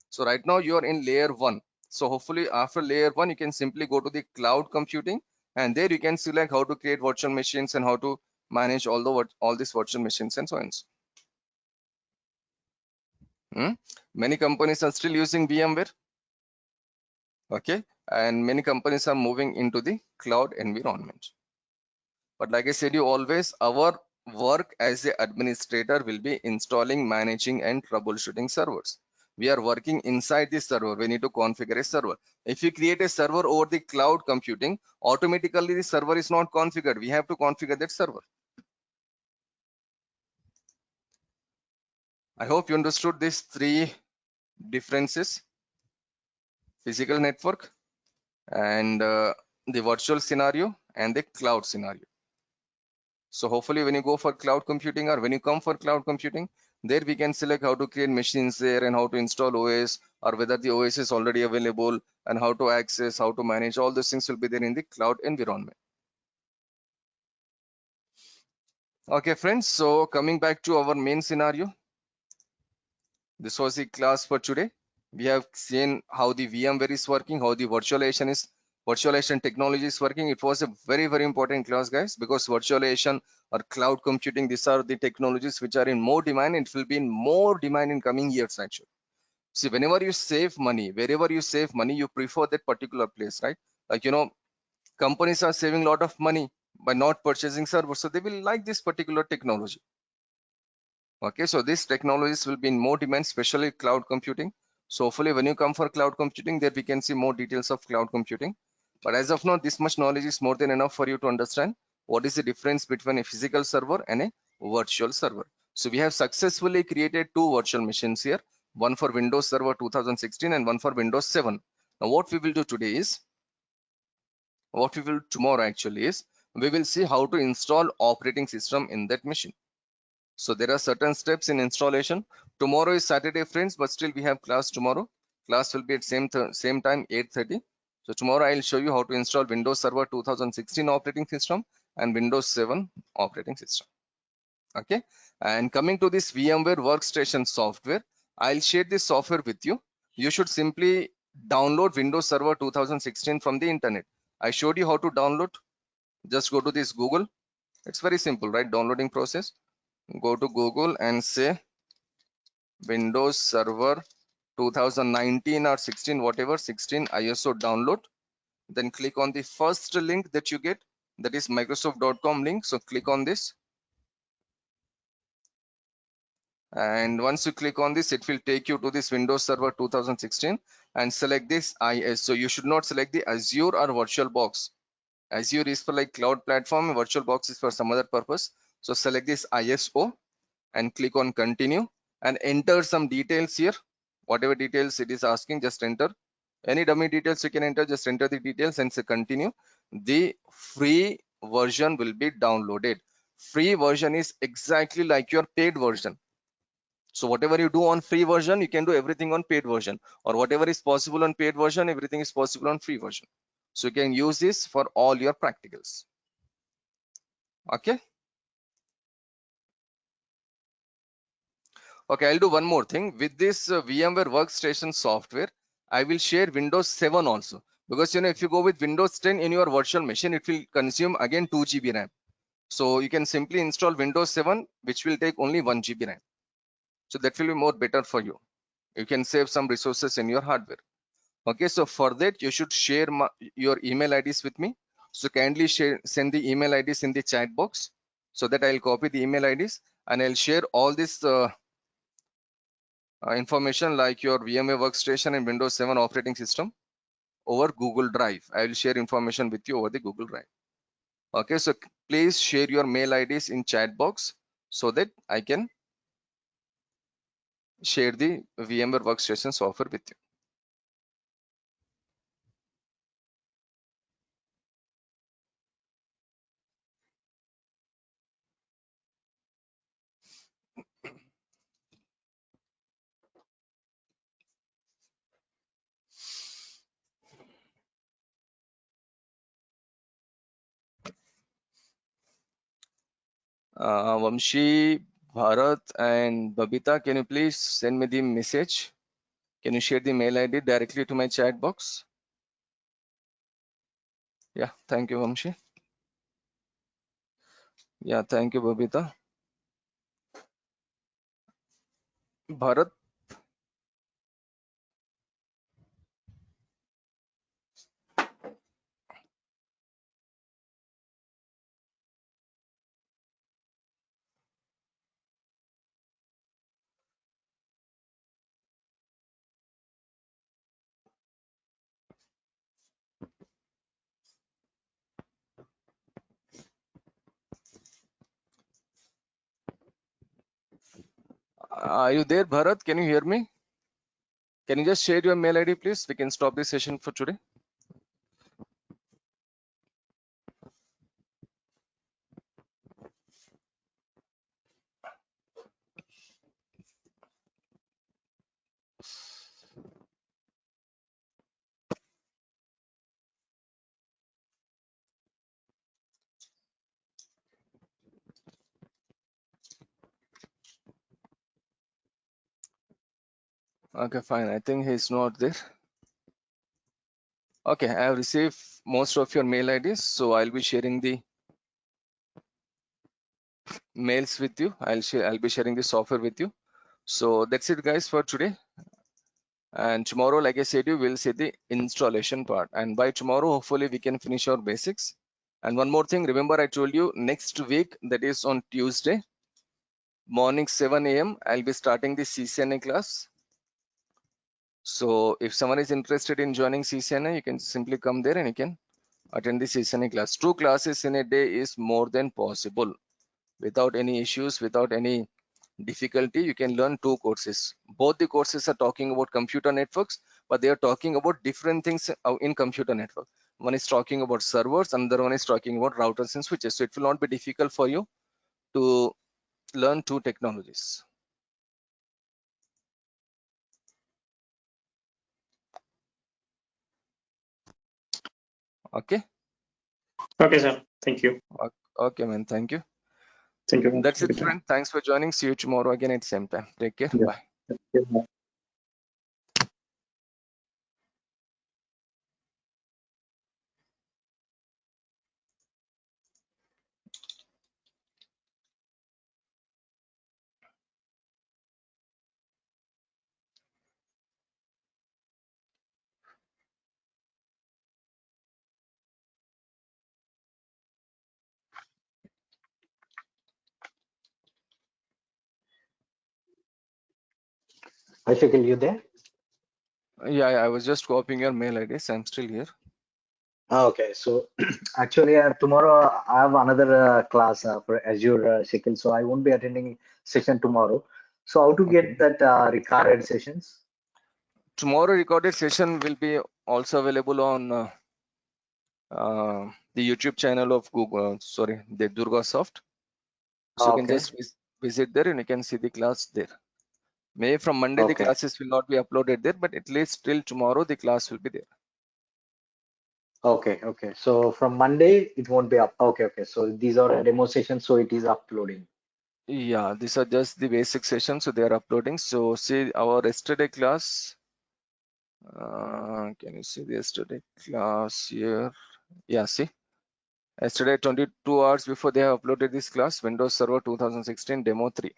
A: So right now you are in layer 1. So hopefully after layer 1, you can simply go to the cloud computing, and there you can select how to create virtual machines and how to manage all these virtual machines and so on. Many companies are still using VMware. Okay, and many companies are moving into the cloud environment. But like I said, you always, our work as an administrator will be installing, managing, and troubleshooting servers. We are working inside this server. We need to configure a server. If you create a server over the cloud computing, automatically the server is not configured. We have to configure that server. I hope you understood these 3 differences: physical network, and the virtual scenario, and the cloud scenario. So hopefully when you go for cloud computing, or when you come for cloud computing, there we can select how to create machines there and how to install OS, or whether the OS is already available, and how to access, how to manage. All those things will be there in the cloud environment. Okay, friends. So coming back to our main scenario, this was the class for today. We have seen how the VMware is working, how the virtualization technology is working. It was a very, very important class, guys, because virtualization or cloud computing, these are the technologies which are in more demand, and it will be in more demand in coming years actually. See, whenever you save money, wherever you save money, you prefer that particular place, right? Like, you know, companies are saving a lot of money, by not purchasing server, so they will like this particular technology. Okay, so these technologies will be in more demand, especially cloud computing. So hopefully when you come for cloud computing, there we can see more details of cloud computing. But as of now, this much knowledge is more than enough for you to understand what is the difference between a physical server and a virtual server. So we have successfully created two virtual machines here, one for Windows Server 2016 and one for Windows 7. Now what we will do today is, what we will tomorrow actually is, we will see how to install operating system in that machine. So there are certain steps in installation. Tomorrow is Saturday, friends, but still we have class tomorrow. Class will be at same time, 8:30. So tomorrow I'll show you how to install Windows Server 2016 operating system and Windows 7 operating system. Okay, and coming to this VMware Workstation software, I'll share this software with you. You should simply download Windows Server 2016 from the internet. I showed you how to download. Just go to this Google. It's very simple, right? Downloading process. Go to Google and say Windows Server 2019 or 16, whatever, 16 ISO download. Then click on the first link that you get, that is microsoft.com link. So click on this, and once you click on this, it will take you to this Windows Server 2016 and select this IS. So you should not select the Azure or VirtualBox. Azure is for like cloud platform, VirtualBox is for some other purpose. So select this ISO and click on continue and enter some details here. Whatever details it is asking, just enter. Any dummy details you can enter, just enter the details and say continue. The free version will be downloaded. Free version is exactly like your paid version. So whatever you do on free version, you can do everything on paid version, or whatever is possible on paid version, everything is possible on free version. So you can use this for all your practicals. Okay. Okay, I'll do one more thing. With this VMware Workstation software, I will share Windows 7 also, because if you go with Windows 10 in your virtual machine, it will consume again 2 GB RAM. So you can simply install Windows 7, which will take only 1 GB RAM. So that will be more better for you. You can save some resources in your hardware. Okay, so for that you should share your email IDs with me. So kindly send the email IDs in the chat box, so that I'll copy the email IDs and I'll share all this information like your VMware Workstation and Windows 7 operating system over Google Drive. I will share information with you over the Google Drive. Okay, so please share your mail IDs in chat box so that I can share the VMware Workstation software with you. Vamshi, Bharat and Babita, can you please send me the message? Can you share the mail ID directly to my chat box? Yeah, thank you, Vamshi. Yeah, thank you, Babita. Bharat. Are you there, Bharat? Can you hear me? Can you just share your mail ID, please? We can stop this session for today. Okay, fine. I think he's not there. Okay, I have received most of your mail IDs, so I'll be sharing the mails with you. I'll be sharing the software with you. So that's it, guys, for today. And tomorrow, like I said, you will see the installation part. And by tomorrow, hopefully, we can finish our basics. And one more thing, remember I told you next week, that is on Tuesday morning 7 a.m. I'll be starting the CCNA class. So if someone is interested in joining CCNA, you can simply come there and you can attend the CCNA class. 2 classes in a day is more than possible. Without any issues, without any difficulty, you can learn 2 courses. Both the courses are talking about computer networks, but they are talking about different things in computer network. One is talking about servers, another one is talking about routers and switches. So it will not be difficult for you to learn 2 technologies. Okay.
B: Okay, sir. Thank you.
A: Okay, man. Thank you.
B: Thank you.
A: That's it, friend. Thanks for joining. See you tomorrow again at the same time. Take care.
B: Yeah.
A: Bye.
B: Yeah.
C: Hi, Shakil, you there?
A: Yeah, I was just copying your mail ID. So I'm still here.
C: Okay, so actually tomorrow I have another class for Azure, Shakil, so I won't be attending session tomorrow. So how to
A: Okay.
C: get that recorded sessions?
A: Tomorrow recorded session will be also available on the YouTube channel of Google. Sorry, the Durga Soft. So you can
C: Okay,
A: just visit there and you can see the class there. Maybe from Monday the
C: okay,
A: classes will not be uploaded there, but at least till tomorrow the class will be there.
C: okay, okay. So from Monday it won't be up. Okay, okay. So these are a demo sessions, so it is uploading.
A: Yeah, these are just the basic sessions, so they are uploading. So see our yesterday class. Can you see the yesterday class here? Yeah, see. Yesterday, 22 hours before they have uploaded this class, Windows Server 2016 Demo 3.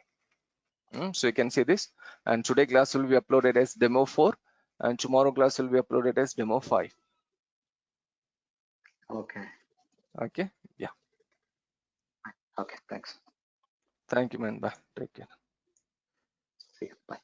A: So you can see this. And today class will be uploaded as Demo 4. And tomorrow class will be uploaded as Demo 5.
C: Okay,
A: Okay. Yeah.
C: okay. Thanks.
A: Thank you, man. Bye. Take care.
C: See you. Bye.